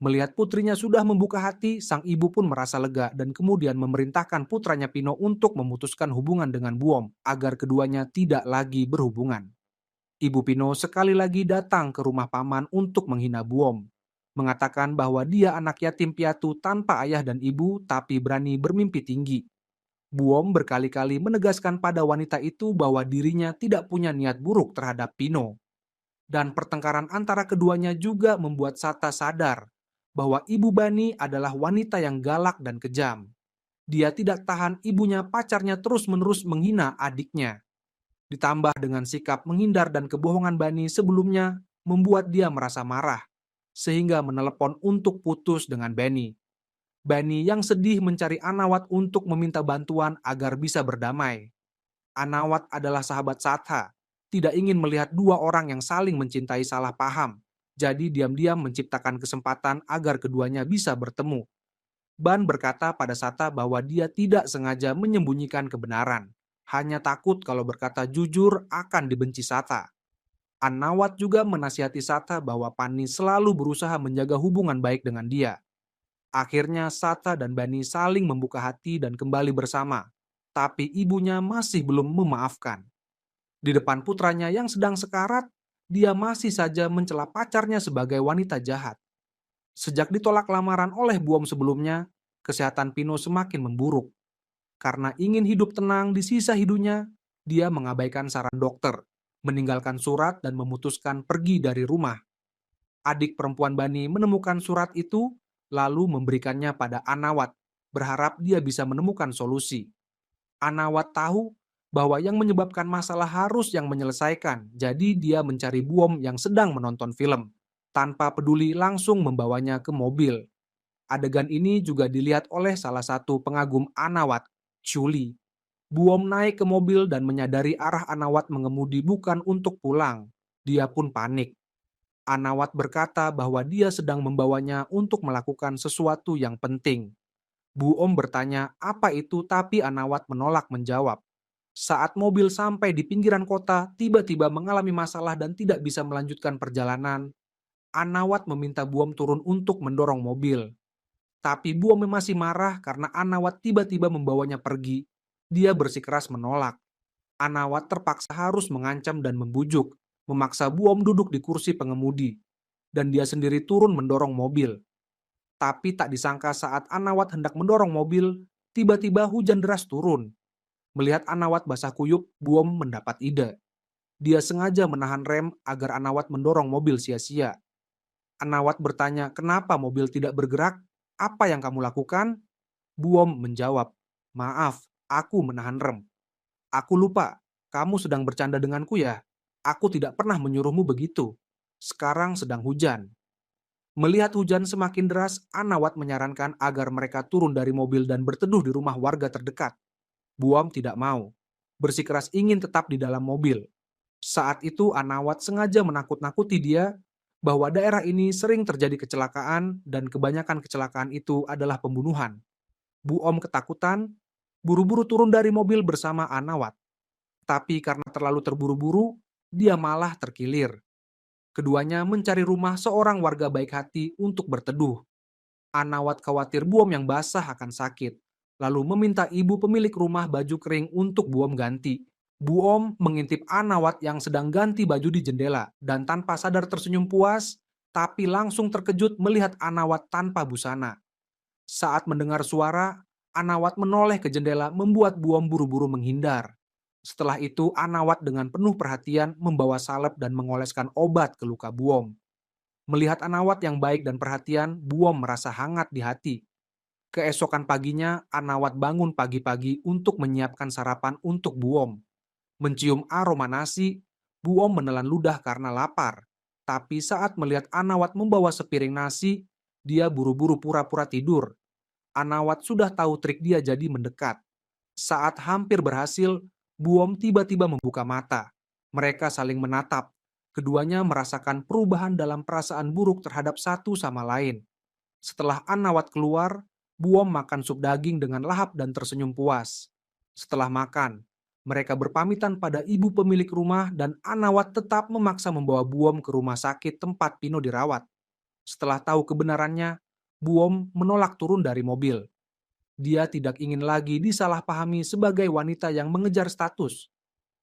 Melihat putrinya sudah membuka hati, sang ibu pun merasa lega dan kemudian memerintahkan putranya Pino untuk memutuskan hubungan dengan Buom agar keduanya tidak lagi berhubungan. Ibu Pino sekali lagi datang ke rumah paman untuk menghina Buom, mengatakan bahwa dia anak yatim piatu tanpa ayah dan ibu tapi berani bermimpi tinggi. Buom berkali-kali menegaskan pada wanita itu bahwa dirinya tidak punya niat buruk terhadap Pino. Dan pertengkaran antara keduanya juga membuat Sata sadar bahwa Ibu Bani adalah wanita yang galak dan kejam. Dia tidak tahan ibunya pacarnya terus-menerus menghina adiknya. Ditambah dengan sikap menghindar dan kebohongan Bani sebelumnya membuat dia merasa marah, sehingga menelepon untuk putus dengan Bani. Bani yang sedih mencari Anawat untuk meminta bantuan agar bisa berdamai. Anawat adalah sahabat Satha, tidak ingin melihat dua orang yang saling mencintai salah paham, jadi diam-diam menciptakan kesempatan agar keduanya bisa bertemu. Ban berkata pada Sata bahwa dia tidak sengaja menyembunyikan kebenaran, hanya takut kalau berkata jujur akan dibenci Sata. Anawat juga menasihati Sata bahwa Pani selalu berusaha menjaga hubungan baik dengan dia. Akhirnya Sata dan Bani saling membuka hati dan kembali bersama, tapi ibunya masih belum memaafkan. Di depan putranya yang sedang sekarat, dia masih saja mencela pacarnya sebagai wanita jahat. Sejak ditolak lamaran oleh Buom sebelumnya, kesehatan Pino semakin memburuk. Karena ingin hidup tenang di sisa hidupnya, dia mengabaikan saran dokter, meninggalkan surat dan memutuskan pergi dari rumah. Adik perempuan Bani menemukan surat itu, lalu memberikannya pada Anawat, berharap dia bisa menemukan solusi. Anawat tahu bahwa yang menyebabkan masalah harus yang menyelesaikan, jadi dia mencari Buom yang sedang menonton film. Tanpa peduli langsung membawanya ke mobil. Adegan ini juga dilihat oleh salah satu pengagum Anawat, Chuli. Buom naik ke mobil dan menyadari arah Anawat mengemudi bukan untuk pulang. Dia pun panik. Anawat berkata bahwa dia sedang membawanya untuk melakukan sesuatu yang penting. Buom bertanya apa itu tapi Anawat menolak menjawab. Saat mobil sampai di pinggiran kota, tiba-tiba mengalami masalah dan tidak bisa melanjutkan perjalanan. Anawat meminta Buom turun untuk mendorong mobil. Tapi Buom masih marah karena Anawat tiba-tiba membawanya pergi. Dia bersikeras menolak. Anawat terpaksa harus mengancam dan membujuk, memaksa Buom duduk di kursi pengemudi. Dan dia sendiri turun mendorong mobil. Tapi tak disangka saat Anawat hendak mendorong mobil, tiba-tiba hujan deras turun. Melihat Anawat basah kuyup, Buom mendapat ide. Dia sengaja menahan rem agar Anawat mendorong mobil sia-sia. Anawat bertanya kenapa mobil tidak bergerak, apa yang kamu lakukan? Buom menjawab, maaf, aku menahan rem. Aku lupa, kamu sedang bercanda denganku ya? Aku tidak pernah menyuruhmu begitu. Sekarang sedang hujan. Melihat hujan semakin deras, Anawat menyarankan agar mereka turun dari mobil dan berteduh di rumah warga terdekat. Buom tidak mau. Bersikeras ingin tetap di dalam mobil. Saat itu Anawat sengaja menakut-nakuti dia bahwa daerah ini sering terjadi kecelakaan dan kebanyakan kecelakaan itu adalah pembunuhan. Buom ketakutan, buru-buru turun dari mobil bersama Anawat. Tapi karena terlalu terburu-buru, dia malah terkilir. Keduanya mencari rumah seorang warga baik hati untuk berteduh. Anawat khawatir Buom yang basah akan sakit, lalu meminta ibu pemilik rumah baju kering untuk Buom ganti. Buom mengintip Anawat yang sedang ganti baju di jendela dan tanpa sadar tersenyum puas, tapi langsung terkejut melihat Anawat tanpa busana. Saat mendengar suara, Anawat menoleh ke jendela membuat Buom buru-buru menghindar. Setelah itu, Anawat dengan penuh perhatian membawa salep dan mengoleskan obat ke luka Buom. Melihat Anawat yang baik dan perhatian, Buom merasa hangat di hati. Keesokan paginya, Anawat bangun pagi-pagi untuk menyiapkan sarapan untuk Buom. Mencium aroma nasi, Buom menelan ludah karena lapar. Tapi saat melihat Anawat membawa sepiring nasi, dia buru-buru pura-pura tidur. Anawat sudah tahu trik dia jadi mendekat. Saat hampir berhasil, Buom tiba-tiba membuka mata. Mereka saling menatap. Keduanya merasakan perubahan dalam perasaan buruk terhadap satu sama lain. Setelah Anawat keluar, Buom makan sup daging dengan lahap dan tersenyum puas. Setelah makan, mereka berpamitan pada ibu pemilik rumah dan Anawat tetap memaksa membawa Buom ke rumah sakit tempat Pino dirawat. Setelah tahu kebenarannya, Buom menolak turun dari mobil. Dia tidak ingin lagi disalahpahami sebagai wanita yang mengejar status.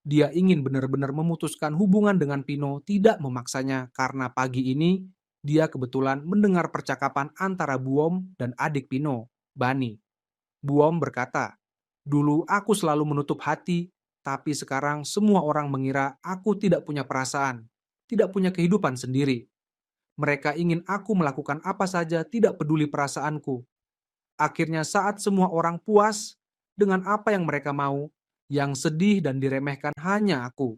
Dia ingin benar-benar memutuskan hubungan dengan Pino, tidak memaksanya karena pagi ini dia kebetulan mendengar percakapan antara Buom dan adik Pino, Bani. Buom berkata, "Dulu aku selalu menutup hati, tapi sekarang semua orang mengira aku tidak punya perasaan, tidak punya kehidupan sendiri. Mereka ingin aku melakukan apa saja, tidak peduli perasaanku. Akhirnya saat semua orang puas dengan apa yang mereka mau, yang sedih dan diremehkan hanya aku."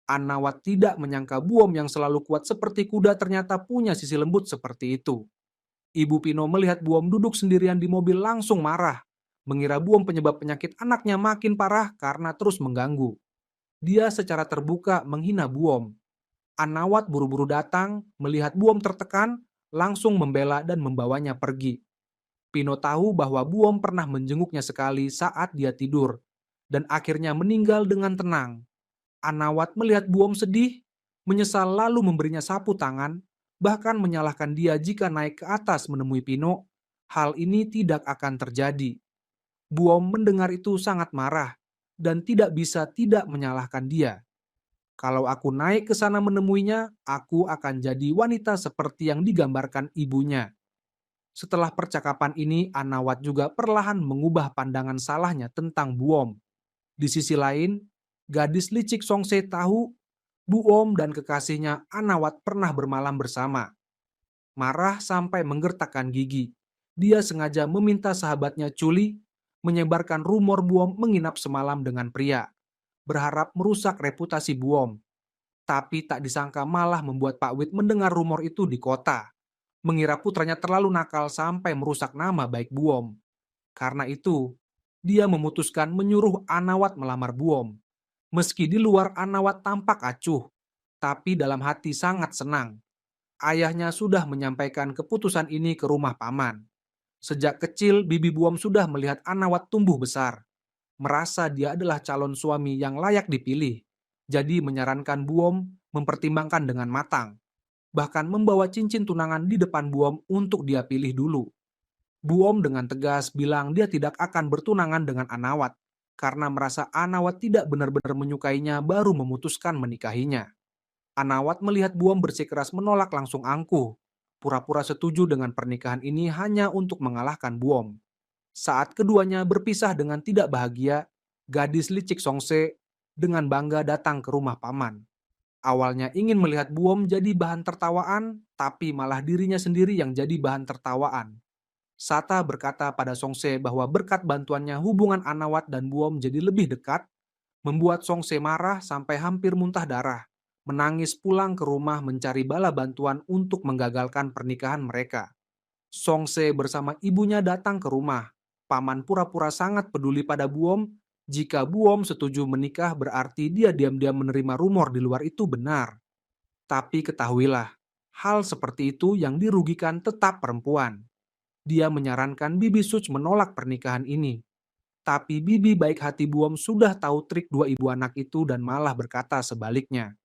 Anawat tidak menyangka Buom yang selalu kuat seperti kuda ternyata punya sisi lembut seperti itu. Ibu Pino melihat Buom duduk sendirian di mobil langsung marah, mengira Buom penyebab penyakit anaknya makin parah karena terus mengganggu. Dia secara terbuka menghina Buom. Anawat buru-buru datang, melihat Buom tertekan, langsung membela dan membawanya pergi. Pino tahu bahwa Buom pernah menjenguknya sekali saat dia tidur, dan akhirnya meninggal dengan tenang. Anawat melihat Buom sedih, menyesal lalu memberinya sapu tangan, bahkan menyalahkan dia jika naik ke atas menemui Pino. Hal ini tidak akan terjadi. Buom mendengar itu sangat marah, dan tidak bisa tidak menyalahkan dia. Kalau aku naik ke sana menemuinya, aku akan jadi wanita seperti yang digambarkan ibunya. Setelah percakapan ini, Anawat juga perlahan mengubah pandangan salahnya tentang Buom. Di sisi lain, gadis licik Songse tahu Buom dan kekasihnya Anawat pernah bermalam bersama. Marah sampai menggertakkan gigi, dia sengaja meminta sahabatnya Culi menyebarkan rumor Buom menginap semalam dengan pria, berharap merusak reputasi Buom. Tapi tak disangka malah membuat Pak Wit mendengar rumor itu di kota, mengira putranya terlalu nakal sampai merusak nama baik Buom. Karena itu, dia memutuskan menyuruh Anawat melamar Buom. Meski di luar Anawat tampak acuh, tapi dalam hati sangat senang. Ayahnya sudah menyampaikan keputusan ini ke rumah paman. Sejak kecil, bibi Buom sudah melihat Anawat tumbuh besar, merasa dia adalah calon suami yang layak dipilih. Jadi menyarankan Buom mempertimbangkan dengan matang, bahkan membawa cincin tunangan di depan Buom untuk dia pilih dulu. Buom dengan tegas bilang dia tidak akan bertunangan dengan Anawat, karena merasa Anawat tidak benar-benar menyukainya baru memutuskan menikahinya. Anawat melihat Buom bersikeras menolak langsung angkuh. pura-pura setuju dengan pernikahan ini hanya untuk mengalahkan Buom. Saat keduanya berpisah dengan tidak bahagia, gadis licik Songse dengan bangga datang ke rumah paman. Awalnya ingin melihat Buom jadi bahan tertawaan, tapi malah dirinya sendiri yang jadi bahan tertawaan. Sata berkata pada Songse bahwa berkat bantuannya hubungan Anawat dan Buom jadi lebih dekat, membuat Songse marah sampai hampir muntah darah, menangis pulang ke rumah mencari bala bantuan untuk menggagalkan pernikahan mereka. Songse bersama ibunya datang ke rumah. Paman pura-pura sangat peduli pada Buom. Jika Buom setuju menikah berarti dia diam-diam menerima rumor di luar itu benar. Tapi ketahuilah, hal seperti itu yang dirugikan tetap perempuan. Dia menyarankan Bibi Such menolak pernikahan ini. Tapi Bibi baik hati Buom sudah tahu trik dua ibu anak itu dan malah berkata sebaliknya.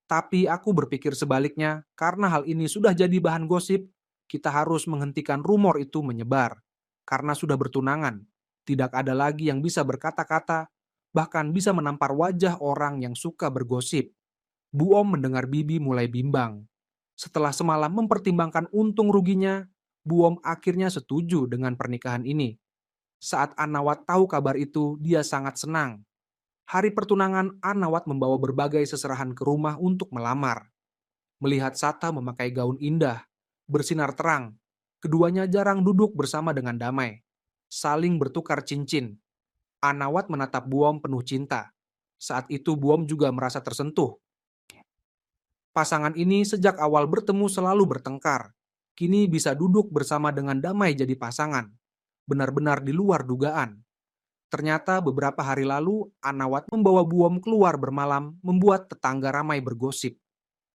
Tapi aku berpikir sebaliknya, karena hal ini sudah jadi bahan gosip, kita harus menghentikan rumor itu menyebar. Karena sudah bertunangan, tidak ada lagi yang bisa berkata-kata, bahkan bisa menampar wajah orang yang suka bergosip. Bu Om mendengar Bibi mulai bimbang. Setelah semalam mempertimbangkan untung ruginya, Bu Om akhirnya setuju dengan pernikahan ini. Saat Anawat tahu kabar itu, dia sangat senang. Hari pertunangan, Anawat membawa berbagai seserahan ke rumah untuk melamar. Melihat Sata memakai gaun indah, bersinar terang, keduanya jarang duduk bersama dengan damai. Saling bertukar cincin. Anawat menatap Buom penuh cinta. Saat itu Buom juga merasa tersentuh. Pasangan ini sejak awal bertemu selalu bertengkar. Kini bisa duduk bersama dengan damai jadi pasangan. Benar-benar di luar dugaan. Ternyata beberapa hari lalu, Anawat membawa Buom keluar bermalam, membuat tetangga ramai bergosip.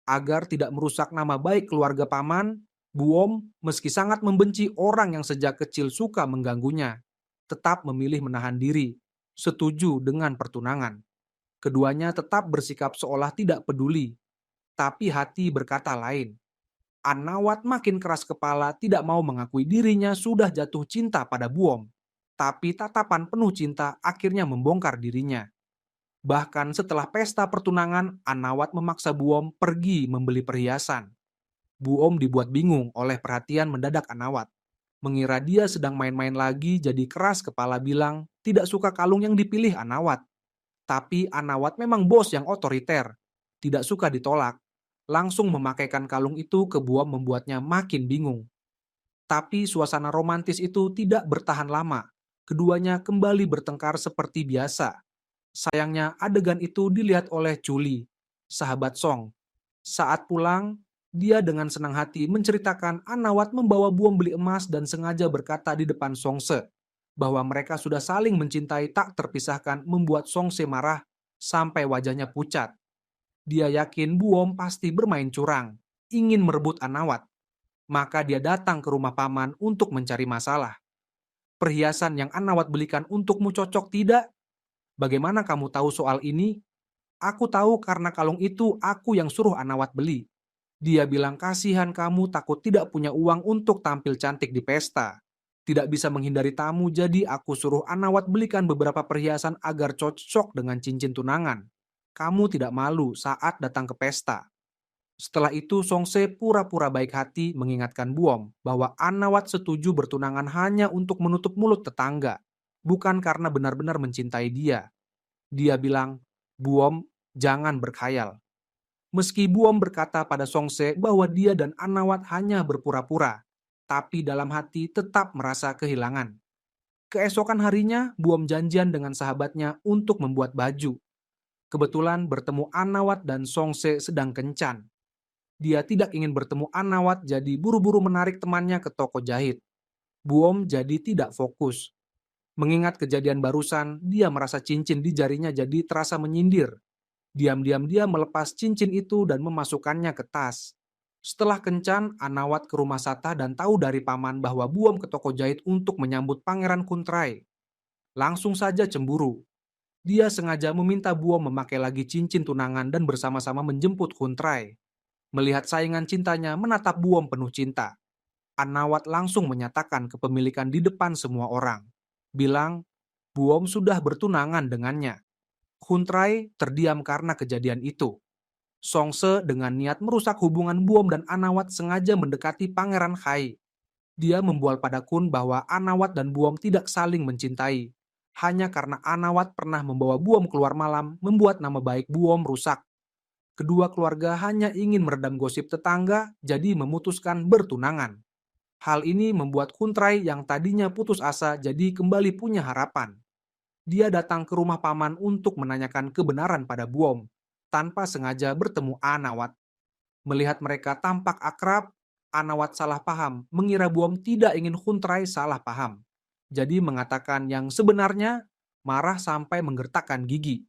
Agar tidak merusak nama baik keluarga paman, Buom, meski sangat membenci orang yang sejak kecil suka mengganggunya, tetap memilih menahan diri, setuju dengan pertunangan. Keduanya tetap bersikap seolah tidak peduli, tapi hati berkata lain. Anawat makin keras kepala tidak mau mengakui dirinya sudah jatuh cinta pada Buom. Tapi tatapan penuh cinta akhirnya membongkar dirinya. Bahkan setelah pesta pertunangan, Anawat memaksa Buom pergi membeli perhiasan. Buom dibuat bingung oleh perhatian mendadak Anawat. Mengira dia sedang main-main lagi, jadi keras kepala bilang tidak suka kalung yang dipilih Anawat. Tapi Anawat memang bos yang otoriter, tidak suka ditolak. Langsung memakaikan kalung itu ke Buom membuatnya makin bingung. Tapi suasana romantis itu tidak bertahan lama. Keduanya kembali bertengkar seperti biasa. Sayangnya adegan itu dilihat oleh Chuli, sahabat Song. Saat pulang, dia dengan senang hati menceritakan Anawat membawa Buom beli emas dan sengaja berkata di depan Songse bahwa mereka sudah saling mencintai tak terpisahkan membuat Songse marah sampai wajahnya pucat. Dia yakin Buom pasti bermain curang, ingin merebut Anawat. Maka dia datang ke rumah paman untuk mencari masalah. Perhiasan yang Anawat belikan untukmu cocok tidak? Bagaimana kamu tahu soal ini? Aku tahu karena kalung itu aku yang suruh Anawat beli. Dia bilang kasihan kamu takut tidak punya uang untuk tampil cantik di pesta. Tidak bisa menghindari tamu jadi aku suruh Anawat belikan beberapa perhiasan agar cocok dengan cincin tunangan. Kamu tidak malu saat datang ke pesta. Setelah itu Songse pura-pura baik hati mengingatkan Buom bahwa Anawat setuju bertunangan hanya untuk menutup mulut tetangga, bukan karena benar-benar mencintai dia. Dia bilang, Buom, jangan berkhayal. Meski Buom berkata pada Songse bahwa dia dan Anawat hanya berpura-pura, tapi dalam hati tetap merasa kehilangan. Keesokan harinya, Buom janjian dengan sahabatnya untuk membuat baju. Kebetulan bertemu Anawat dan Songse sedang kencan. Dia tidak ingin bertemu Anawat jadi buru-buru menarik temannya ke toko jahit. Buom jadi tidak fokus. Mengingat kejadian barusan, dia merasa cincin di jarinya jadi terasa menyindir. Diam-diam dia melepas cincin itu dan memasukkannya ke tas. Setelah kencan, Anawat ke rumah Sata dan tahu dari paman bahwa Buom ke toko jahit untuk menyambut Pangeran Kuntrai. Langsung saja cemburu. Dia sengaja meminta Buom memakai lagi cincin tunangan dan bersama-sama menjemput Kuntrai. Melihat saingan cintanya menatap Buom penuh cinta. Anawat langsung menyatakan kepemilikan di depan semua orang. Bilang, Buom sudah bertunangan dengannya. Kuntrai terdiam karena kejadian itu. Songse dengan niat merusak hubungan Buom dan Anawat sengaja mendekati Pangeran Khai. Dia membual pada Kun bahwa Anawat dan Buom tidak saling mencintai. Hanya karena Anawat pernah membawa Buom keluar malam, membuat nama baik Buom rusak. Kedua keluarga hanya ingin meredam gosip tetangga, jadi memutuskan bertunangan. Hal ini membuat Kuntrai yang tadinya putus asa jadi kembali punya harapan. Dia datang ke rumah paman untuk menanyakan kebenaran pada Buom, tanpa sengaja bertemu Anawat. Melihat mereka tampak akrab, Anawat salah paham, mengira Buom tidak ingin Kuntrai salah paham. Jadi mengatakan yang sebenarnya, marah sampai menggertakkan gigi.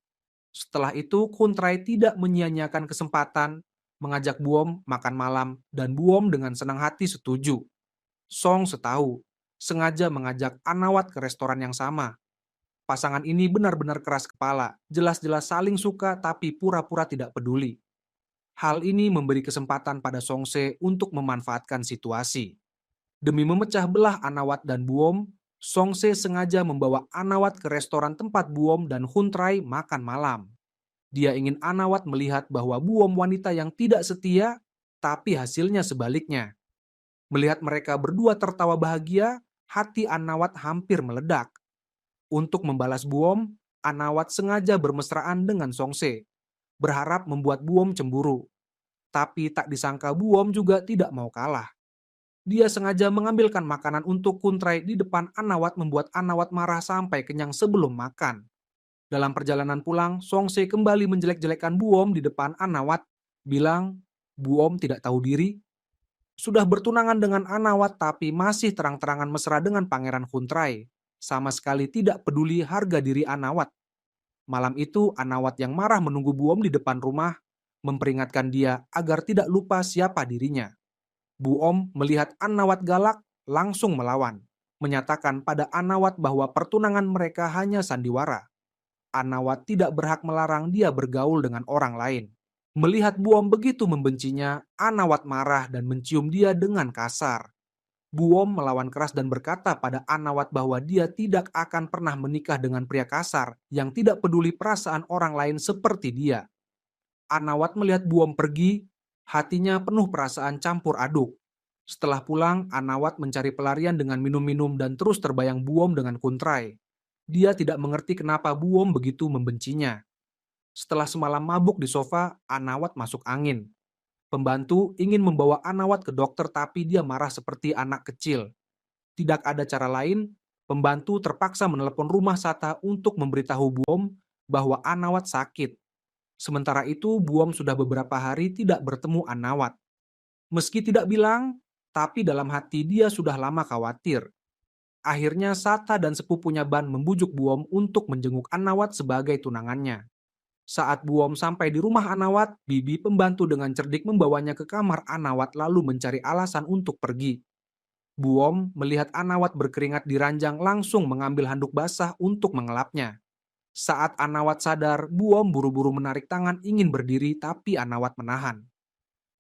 Setelah itu, Kuntrai tidak menyia-nyiakan kesempatan, mengajak Buom makan malam, dan Buom dengan senang hati setuju. Song setahu, sengaja mengajak Anawat ke restoran yang sama. Pasangan ini benar-benar keras kepala, jelas-jelas saling suka tapi pura-pura tidak peduli. Hal ini memberi kesempatan pada Songse untuk memanfaatkan situasi. Demi memecah belah Anawat dan Buom, Songse sengaja membawa Anawat ke restoran tempat Buom dan Huntrai makan malam. Dia ingin Anawat melihat bahwa Buom wanita yang tidak setia, tapi hasilnya sebaliknya. Melihat mereka berdua tertawa bahagia, hati Anawat hampir meledak. Untuk membalas Buom, Anawat sengaja bermesraan dengan Songse, berharap membuat Buom cemburu. Tapi tak disangka Buom juga tidak mau kalah. Dia sengaja mengambilkan makanan untuk Kuntrai di depan Anawat, membuat Anawat marah sampai kenyang sebelum makan. Dalam perjalanan pulang, Songse kembali menjelek-jelekan Buom di depan Anawat, bilang, Buom tidak tahu diri. Sudah bertunangan dengan Anawat tapi masih terang-terangan mesra dengan Pangeran Kuntrai. Sama sekali tidak peduli harga diri Anawat. Malam itu, Anawat yang marah menunggu Buom di depan rumah, memperingatkan dia agar tidak lupa siapa dirinya. Buom melihat Anawat galak, langsung melawan, menyatakan pada Anawat bahwa pertunangan mereka hanya sandiwara. Anawat tidak berhak melarang dia bergaul dengan orang lain. Melihat Buom begitu membencinya, Anawat marah dan mencium dia dengan kasar. Buom melawan keras dan berkata pada Anawat bahwa dia tidak akan pernah menikah dengan pria kasar yang tidak peduli perasaan orang lain seperti dia. Anawat melihat Buom pergi, hatinya penuh perasaan campur aduk. Setelah pulang, Anawat mencari pelarian dengan minum-minum dan terus terbayang Buom dengan Kuntrai. Dia tidak mengerti kenapa Buom begitu membencinya. Setelah semalam mabuk di sofa, Anawat masuk angin. Pembantu ingin membawa Anawat ke dokter tapi dia marah seperti anak kecil. Tidak ada cara lain, pembantu terpaksa menelepon rumah Sata untuk memberitahu Buom bahwa Anawat sakit. Sementara itu, Buom sudah beberapa hari tidak bertemu Anawat. Meski tidak bilang, tapi dalam hati dia sudah lama khawatir. Akhirnya Sata dan sepupunya Ban membujuk Buom untuk menjenguk Anawat sebagai tunangannya. Saat Buom sampai di rumah Anawat, Bibi pembantu dengan cerdik membawanya ke kamar Anawat lalu mencari alasan untuk pergi. Buom melihat Anawat berkeringat di ranjang langsung mengambil handuk basah untuk mengelapnya. Saat Anawat sadar, Buom buru-buru menarik tangan ingin berdiri tapi Anawat menahan.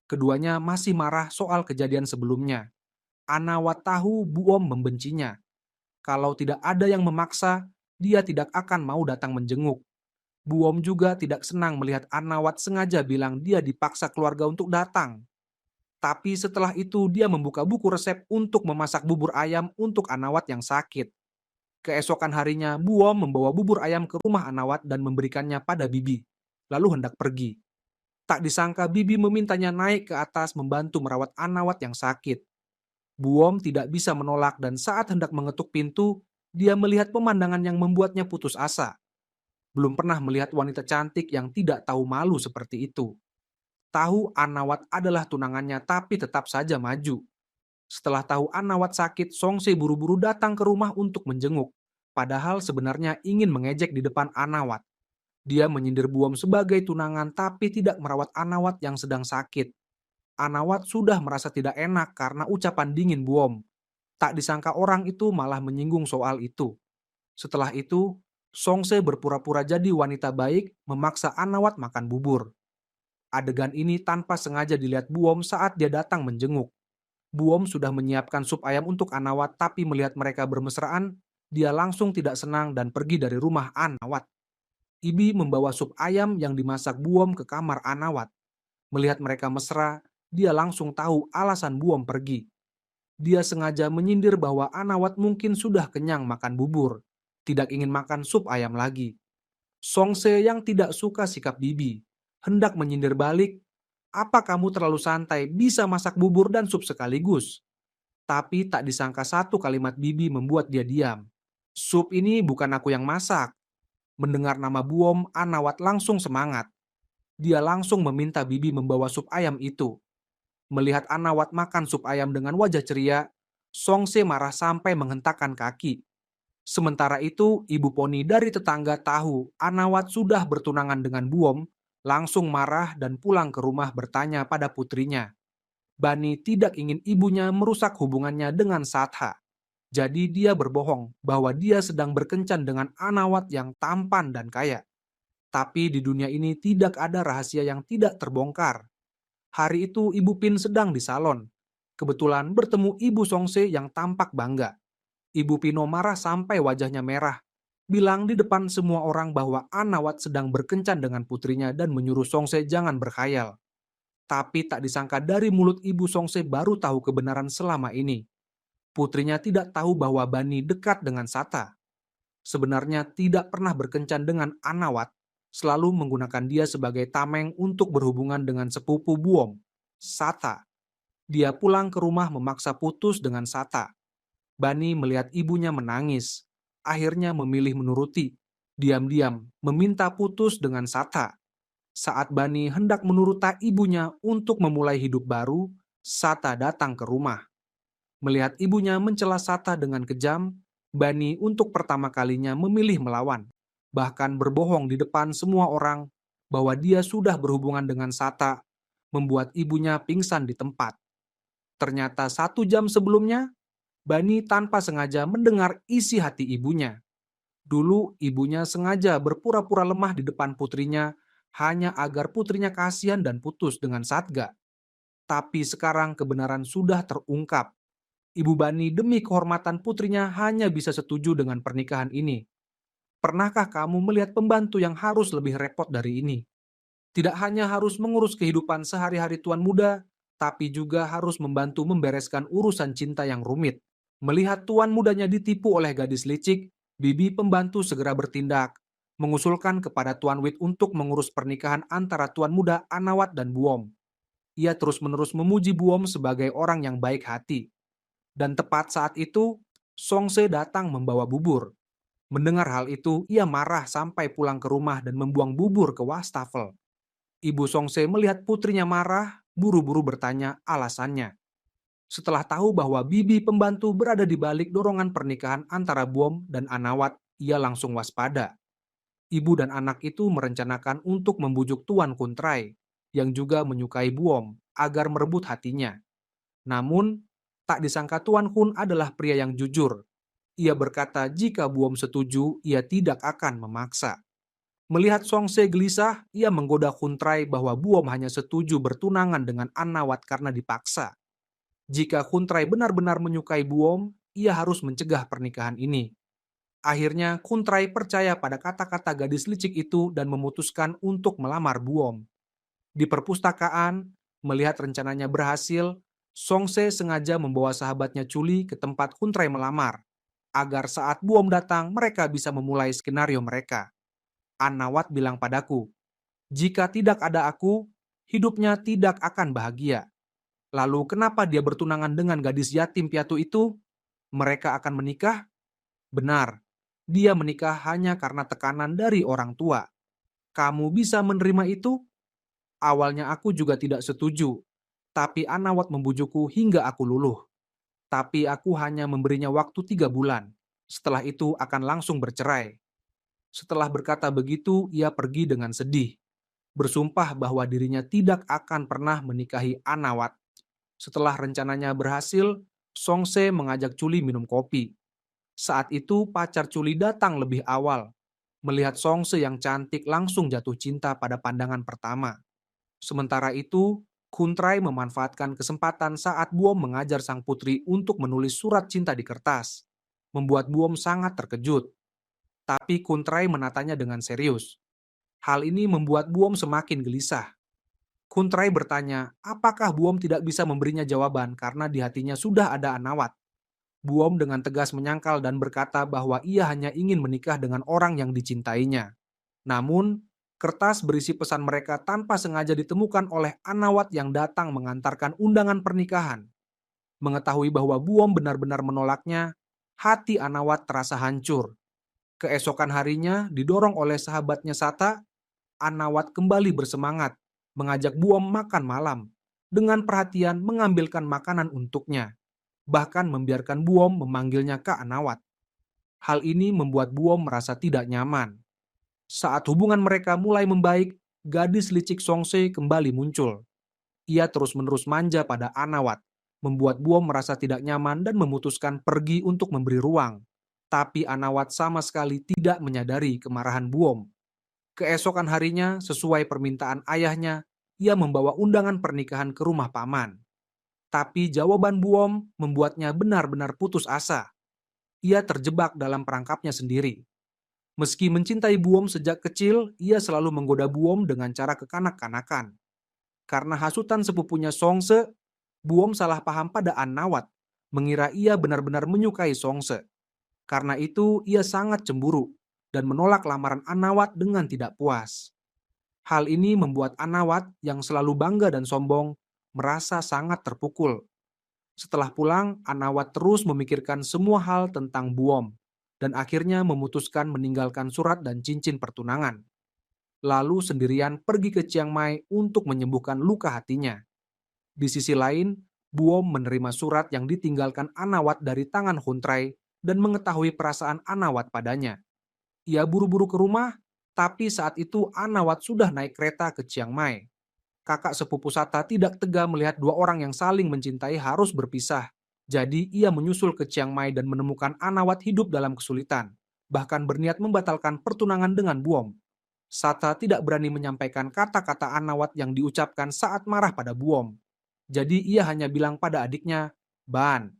Keduanya masih marah soal kejadian sebelumnya. Anawat tahu Buom membencinya. Kalau tidak ada yang memaksa, dia tidak akan mau datang menjenguk. Buom juga tidak senang melihat Anawat sengaja bilang dia dipaksa keluarga untuk datang. Tapi setelah itu dia membuka buku resep untuk memasak bubur ayam untuk Anawat yang sakit. Keesokan harinya, Buom membawa bubur ayam ke rumah Anawat dan memberikannya pada Bibi, lalu hendak pergi. Tak disangka Bibi memintanya naik ke atas membantu merawat Anawat yang sakit. Buom tidak bisa menolak dan saat hendak mengetuk pintu, dia melihat pemandangan yang membuatnya putus asa. Belum pernah melihat wanita cantik yang tidak tahu malu seperti itu. Tahu Anawat adalah tunangannya tapi tetap saja maju. Setelah tahu Anawat sakit, Songse buru-buru datang ke rumah untuk menjenguk. Padahal sebenarnya ingin mengejek di depan Anawat. Dia menyindir Buom sebagai tunangan tapi tidak merawat Anawat yang sedang sakit. Anawat sudah merasa tidak enak karena ucapan dingin Buom. Tak disangka orang itu malah menyinggung soal itu. Setelah itu, Songse berpura-pura jadi wanita baik memaksa Anawat makan bubur. Adegan ini tanpa sengaja dilihat Buom saat dia datang menjenguk. Buom sudah menyiapkan sup ayam untuk Anawat tapi melihat mereka bermesraan, dia langsung tidak senang dan pergi dari rumah Anawat. Ibi membawa sup ayam yang dimasak Buom ke kamar Anawat. Melihat mereka mesra, dia langsung tahu alasan Buom pergi. Dia sengaja menyindir bahwa Anawat mungkin sudah kenyang makan bubur, tidak ingin makan sup ayam lagi. Songse yang tidak suka sikap Bibi, hendak menyindir balik, "Apa kamu terlalu santai, bisa masak bubur dan sup sekaligus?" Tapi tak disangka satu kalimat Bibi membuat dia diam. "Sup ini bukan aku yang masak." Mendengar nama Buom, Anawat langsung semangat. Dia langsung meminta Bibi membawa sup ayam itu. Melihat Anawat makan sup ayam dengan wajah ceria, Songse marah sampai menghentakkan kaki. Sementara itu, ibu poni dari tetangga tahu Anawat sudah bertunangan dengan Buom, langsung marah dan pulang ke rumah bertanya pada putrinya. Bani tidak ingin ibunya merusak hubungannya dengan Satha. Jadi dia berbohong bahwa dia sedang berkencan dengan Anawat yang tampan dan kaya. Tapi di dunia ini tidak ada rahasia yang tidak terbongkar. Hari itu Ibu Pin sedang di salon. Kebetulan bertemu Ibu Songse yang tampak bangga. Ibu Pino marah sampai wajahnya merah. Bilang di depan semua orang bahwa Anawat sedang berkencan dengan putrinya dan menyuruh Songse jangan berkhayal. Tapi tak disangka dari mulut Ibu Songse baru tahu kebenaran selama ini. Putrinya tidak tahu bahwa Bani dekat dengan Sata. Sebenarnya tidak pernah berkencan dengan Anawat, selalu menggunakan dia sebagai tameng untuk berhubungan dengan sepupu Buom, Sata. Dia pulang ke rumah memaksa putus dengan Sata. Bani melihat ibunya menangis, akhirnya memilih menuruti. Diam-diam meminta putus dengan Sata. Saat Bani hendak menuruti ibunya untuk memulai hidup baru, Sata datang ke rumah. Melihat ibunya mencela Sata dengan kejam, Bani untuk pertama kalinya memilih melawan, bahkan berbohong di depan semua orang bahwa dia sudah berhubungan dengan Sata, membuat ibunya pingsan di tempat. Ternyata 1 jam sebelumnya, Bani tanpa sengaja mendengar isi hati ibunya. Dulu ibunya sengaja berpura-pura lemah di depan putrinya hanya agar putrinya kasihan dan putus dengan Satga. Tapi sekarang kebenaran sudah terungkap. Ibu Bani demi kehormatan putrinya hanya bisa setuju dengan pernikahan ini. Pernahkah kamu melihat pembantu yang harus lebih repot dari ini? Tidak hanya harus mengurus kehidupan sehari-hari tuan muda, tapi juga harus membantu membereskan urusan cinta yang rumit. Melihat tuan mudanya ditipu oleh gadis licik, Bibi pembantu segera bertindak, mengusulkan kepada Tuan Wit untuk mengurus pernikahan antara tuan muda Anawat dan Buom. Ia terus-menerus memuji Buom sebagai orang yang baik hati. Dan tepat saat itu, Songse datang membawa bubur. Mendengar hal itu, ia marah sampai pulang ke rumah dan membuang bubur ke wastafel. Ibu Songse melihat putrinya marah, buru-buru bertanya alasannya. Setelah tahu bahwa Bibi pembantu berada di balik dorongan pernikahan antara Buom dan Anawat, ia langsung waspada. Ibu dan anak itu merencanakan untuk membujuk Tuan Kuntrai, yang juga menyukai Buom, agar merebut hatinya. Namun, tak disangka Tuan Kun adalah pria yang jujur. Ia berkata jika Buom setuju, ia tidak akan memaksa. Melihat Songse gelisah, ia menggoda Kuntrai bahwa Buom hanya setuju bertunangan dengan Anawat karena dipaksa. Jika Kuntrai benar-benar menyukai Buom, ia harus mencegah pernikahan ini. Akhirnya, Kuntrai percaya pada kata-kata gadis licik itu dan memutuskan untuk melamar Buom. Di perpustakaan, melihat rencananya berhasil, Songse sengaja membawa sahabatnya Chuli ke tempat Kuntrai melamar, agar saat Buom datang mereka bisa memulai skenario mereka. Anawat bilang padaku, jika tidak ada aku, hidupnya tidak akan bahagia. Lalu kenapa dia bertunangan dengan gadis yatim piatu itu? Mereka akan menikah? Benar, dia menikah hanya karena tekanan dari orang tua. Kamu bisa menerima itu? Awalnya aku juga tidak setuju, tapi Anawat membujukku hingga aku luluh. Tapi aku hanya memberinya waktu 3 bulan. Setelah itu akan langsung bercerai. Setelah berkata begitu, ia pergi dengan sedih. Bersumpah bahwa dirinya tidak akan pernah menikahi Anawat. Setelah rencananya berhasil, Songse mengajak Chuli minum kopi. Saat itu pacar Chuli datang lebih awal. Melihat Songse yang cantik langsung jatuh cinta pada pandangan pertama. Sementara itu, Kuntrai memanfaatkan kesempatan saat Buom mengajar sang putri untuk menulis surat cinta di kertas. Membuat Buom sangat terkejut. Tapi Kuntrai menatanya dengan serius. Hal ini membuat Buom semakin gelisah. Kuntrai bertanya, apakah Buom tidak bisa memberinya jawaban karena di hatinya sudah ada Anawat. Buom dengan tegas menyangkal dan berkata bahwa ia hanya ingin menikah dengan orang yang dicintainya. Namun, kertas berisi pesan mereka tanpa sengaja ditemukan oleh Anawat yang datang mengantarkan undangan pernikahan. Mengetahui bahwa Buom benar-benar menolaknya, hati Anawat terasa hancur. Keesokan harinya, didorong oleh sahabatnya Sata, Anawat kembali bersemangat, mengajak Buom makan malam, dengan perhatian mengambilkan makanan untuknya, bahkan membiarkan Buom memanggilnya Kak Anawat. Hal ini membuat Buom merasa tidak nyaman. Saat hubungan mereka mulai membaik, gadis licik Songse kembali muncul. Ia terus-menerus manja pada Anawat, membuat Buom merasa tidak nyaman dan memutuskan pergi untuk memberi ruang. Tapi Anawat sama sekali tidak menyadari kemarahan Buom. Keesokan harinya, sesuai permintaan ayahnya, ia membawa undangan pernikahan ke rumah paman. Tapi jawaban Buom membuatnya benar-benar putus asa. Ia terjebak dalam perangkapnya sendiri. Meski mencintai Buom sejak kecil, ia selalu menggoda Buom dengan cara kekanak-kanakan. Karena hasutan sepupunya Songse, Buom salah paham pada Annawat, mengira ia benar-benar menyukai Songse. Karena itu, ia sangat cemburu dan menolak lamaran Annawat dengan tidak puas. Hal ini membuat Annawat yang selalu bangga dan sombong merasa sangat terpukul. Setelah pulang, Annawat terus memikirkan semua hal tentang Buom dan akhirnya memutuskan meninggalkan surat dan cincin pertunangan. Lalu sendirian pergi ke Chiang Mai untuk menyembuhkan luka hatinya. Di sisi lain, Buom menerima surat yang ditinggalkan Annawat dari tangan Huntrai dan mengetahui perasaan Annawat padanya. Ia buru-buru ke rumah, tapi saat itu Annawat sudah naik kereta ke Chiang Mai. Kakak sepupu Sata tidak tega melihat dua orang yang saling mencintai harus berpisah. Jadi ia menyusul ke Chiang Mai dan menemukan Annawat hidup dalam kesulitan, bahkan berniat membatalkan pertunangan dengan Buom. Sata tidak berani menyampaikan kata-kata Annawat yang diucapkan saat marah pada Buom. Jadi ia hanya bilang pada adiknya, Ban.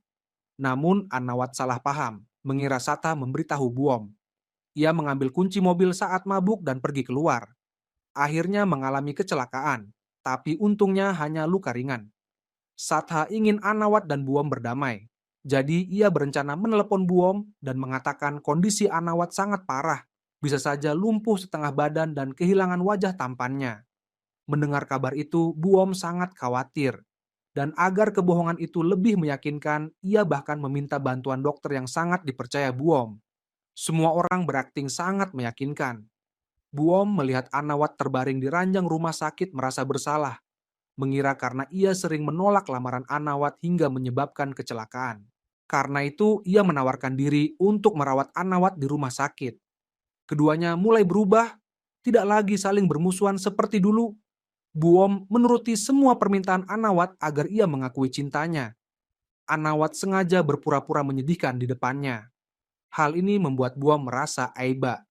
Namun Annawat salah paham, mengira Sata memberitahu Buom. Ia mengambil kunci mobil saat mabuk dan pergi keluar. Akhirnya mengalami kecelakaan, tapi untungnya hanya luka ringan. Satha ingin Annawat dan Buom berdamai. Jadi ia berencana menelepon Buom dan mengatakan kondisi Annawat sangat parah. Bisa saja lumpuh setengah badan dan kehilangan wajah tampannya. Mendengar kabar itu, Buom sangat khawatir. Dan agar kebohongan itu lebih meyakinkan, ia bahkan meminta bantuan dokter yang sangat dipercaya Buom. Semua orang berakting sangat meyakinkan. Buom melihat Annawat terbaring di ranjang rumah sakit merasa bersalah, mengira karena ia sering menolak lamaran Annawat hingga menyebabkan kecelakaan. Karena itu, ia menawarkan diri untuk merawat Annawat di rumah sakit. Keduanya mulai berubah, tidak lagi saling bermusuhan seperti dulu. Buom menuruti semua permintaan Annawat agar ia mengakui cintanya. Annawat sengaja berpura-pura menyedihkan di depannya. Hal ini membuat Buom merasa aiba.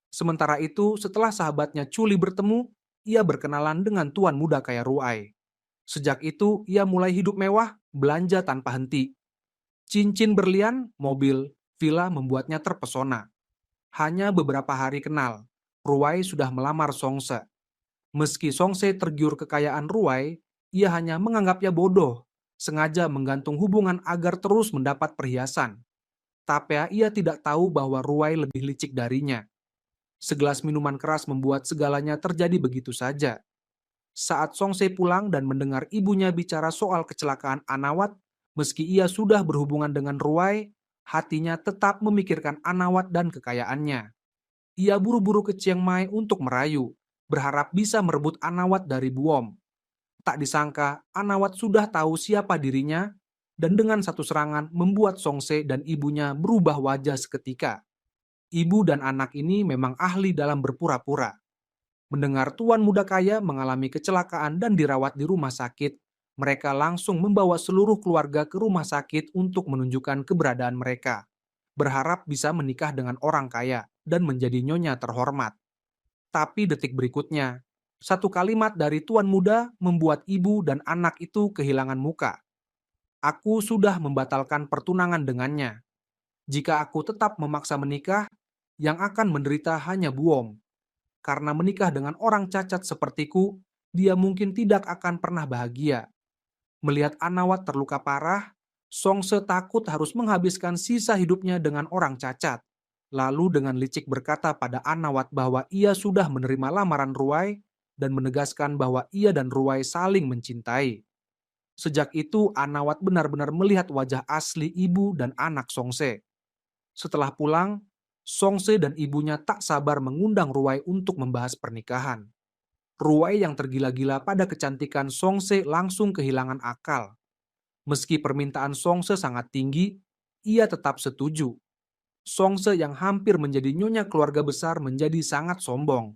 Sementara itu, setelah sahabatnya Chuli bertemu, ia berkenalan dengan tuan muda kaya Ruai. Sejak itu, ia mulai hidup mewah, belanja tanpa henti. Cincin berlian, mobil, villa membuatnya terpesona. Hanya beberapa hari kenal, Ruai sudah melamar Songse. Meski Songse tergiur kekayaan Ruai, ia hanya menganggapnya bodoh, sengaja menggantung hubungan agar terus mendapat perhiasan. Tapi ia tidak tahu bahwa Ruai lebih licik darinya. Segelas minuman keras membuat segalanya terjadi begitu saja. Saat Songse pulang dan mendengar ibunya bicara soal kecelakaan Annawat, meski ia sudah berhubungan dengan Ruai, hatinya tetap memikirkan Annawat dan kekayaannya. Ia buru-buru ke Chiang Mai untuk merayu, berharap bisa merebut Annawat dari Buom. Tak disangka, Annawat sudah tahu siapa dirinya, dan dengan satu serangan membuat Songse dan ibunya berubah wajah seketika. Ibu dan anak ini memang ahli dalam berpura-pura. Mendengar tuan muda kaya mengalami kecelakaan dan dirawat di rumah sakit, mereka langsung membawa seluruh keluarga ke rumah sakit untuk menunjukkan keberadaan mereka, berharap bisa menikah dengan orang kaya dan menjadi nyonya terhormat. Tapi detik berikutnya, satu kalimat dari tuan muda membuat ibu dan anak itu kehilangan muka. Aku sudah membatalkan pertunangan dengannya. Jika aku tetap memaksa menikah, yang akan menderita hanya Buom. Karena menikah dengan orang cacat sepertiku, dia mungkin tidak akan pernah bahagia. Melihat Anawat terluka parah, Songse takut harus menghabiskan sisa hidupnya dengan orang cacat. Lalu dengan licik berkata pada Anawat bahwa ia sudah menerima lamaran Ruai dan menegaskan bahwa ia dan Ruai saling mencintai. Sejak itu Anawat benar-benar melihat wajah asli ibu dan anak Songse. Setelah pulang, Songse dan ibunya tak sabar mengundang Ruai untuk membahas pernikahan. Ruai yang tergila-gila pada kecantikan Songse langsung kehilangan akal. Meski permintaan Songse sangat tinggi, ia tetap setuju. Songse yang hampir menjadi nyonya keluarga besar menjadi sangat sombong.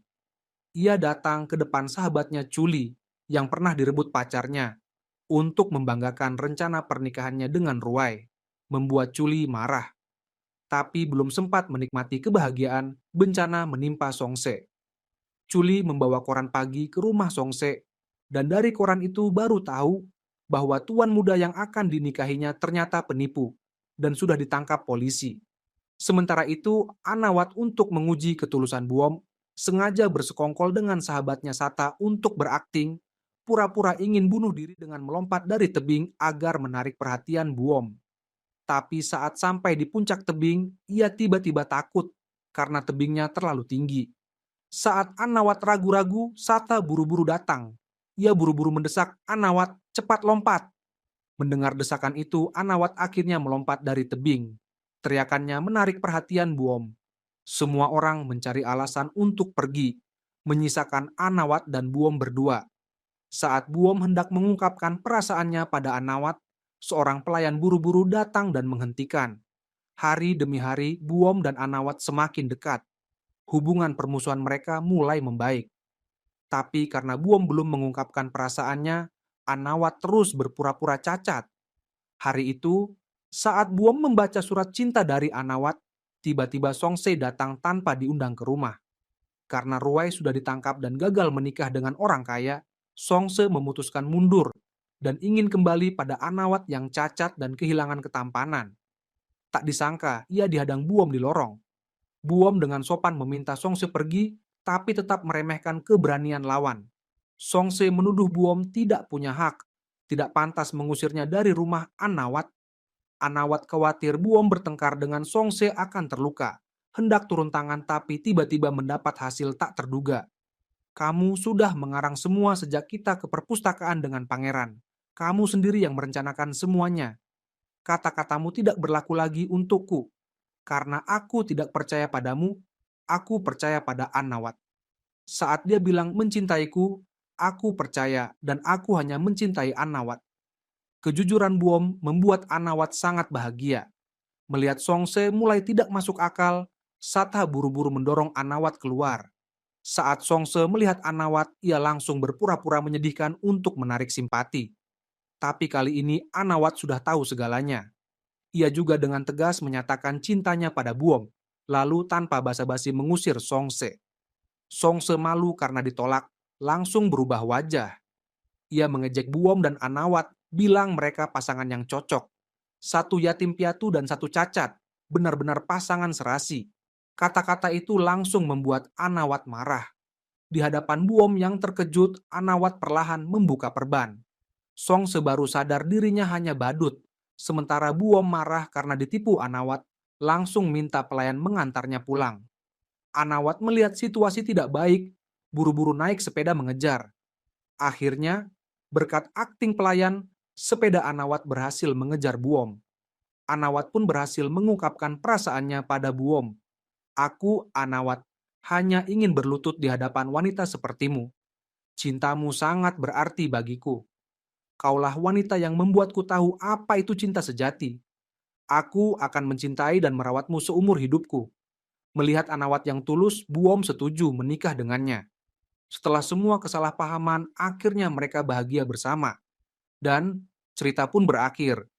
Ia datang ke depan sahabatnya Chuli yang pernah direbut pacarnya untuk membanggakan rencana pernikahannya dengan Ruai, membuat Chuli marah. Tapi belum sempat menikmati kebahagiaan, bencana menimpa Songse. Chuli membawa koran pagi ke rumah Songse, dan dari koran itu baru tahu bahwa tuan muda yang akan dinikahinya ternyata penipu dan sudah ditangkap polisi. Sementara itu, Anawat untuk menguji ketulusan Buom sengaja bersekongkol dengan sahabatnya Sata untuk berakting, pura-pura ingin bunuh diri dengan melompat dari tebing agar menarik perhatian Buom. Tapi saat sampai di puncak tebing, ia tiba-tiba takut karena tebingnya terlalu tinggi. Saat Anawat ragu-ragu, Sata buru-buru datang. Ia buru-buru mendesak Anawat, cepat lompat. Mendengar desakan itu, Anawat akhirnya melompat dari tebing. Teriakannya menarik perhatian Buom. Semua orang mencari alasan untuk pergi, menyisakan Anawat dan Buom berdua. Saat Buom hendak mengungkapkan perasaannya pada Anawat, seorang pelayan buru-buru datang dan menghentikan. Hari demi hari, Buom dan Anawat semakin dekat. Hubungan permusuhan mereka mulai membaik. Tapi karena Buom belum mengungkapkan perasaannya, Anawat terus berpura-pura cacat. Hari itu, saat Buom membaca surat cinta dari Anawat, tiba-tiba Songse datang tanpa diundang ke rumah. Karena Ruai sudah ditangkap dan gagal menikah dengan orang kaya, Songse memutuskan mundur dan ingin kembali pada Anawat yang cacat dan kehilangan ketampanan. Tak disangka, ia dihadang Buom di lorong. Buom dengan sopan meminta Songse pergi, tapi tetap meremehkan keberanian lawan. Songse menuduh Buom tidak punya hak, tidak pantas mengusirnya dari rumah Anawat. Anawat khawatir Buom bertengkar dengan Songse akan terluka. Hendak turun tangan tapi tiba-tiba mendapat hasil tak terduga. Kamu sudah mengarang semua sejak kita ke perpustakaan dengan pangeran. Kamu sendiri yang merencanakan semuanya. Kata-katamu tidak berlaku lagi untukku. Karena aku tidak percaya padamu, aku percaya pada Anawat. Saat dia bilang mencintaiku, aku percaya dan aku hanya mencintai Anawat. Kejujuran Buom membuat Anawat sangat bahagia. Melihat Songse mulai tidak masuk akal, Sata buru-buru mendorong Anawat keluar. Saat Songse melihat Anawat, ia langsung berpura-pura menyedihkan untuk menarik simpati. Tapi kali ini Anawat sudah tahu segalanya. Ia juga dengan tegas menyatakan cintanya pada Buom, lalu tanpa basa-basi mengusir Songse. Songse malu karena ditolak, langsung berubah wajah. Ia mengejek Buom dan Anawat, bilang mereka pasangan yang cocok. Satu yatim piatu dan satu cacat, benar-benar pasangan serasi. Kata-kata itu langsung membuat Anawat marah. Di hadapan Buom yang terkejut, Anawat perlahan membuka perban. Songse baru sadar dirinya hanya badut. Sementara Buom marah karena ditipu Anawat, langsung minta pelayan mengantarnya pulang. Anawat melihat situasi tidak baik, buru-buru naik sepeda mengejar. Akhirnya, berkat akting pelayan, sepeda Anawat berhasil mengejar Buom. Anawat pun berhasil mengungkapkan perasaannya pada Buom. Aku, Anawat, hanya ingin berlutut di hadapan wanita sepertimu. Cintamu sangat berarti bagiku. Kaulah wanita yang membuatku tahu apa itu cinta sejati. Aku akan mencintai dan merawatmu seumur hidupku. Melihat Anawat yang tulus, Buom setuju menikah dengannya. Setelah semua kesalahpahaman, akhirnya mereka bahagia bersama. Dan cerita pun berakhir.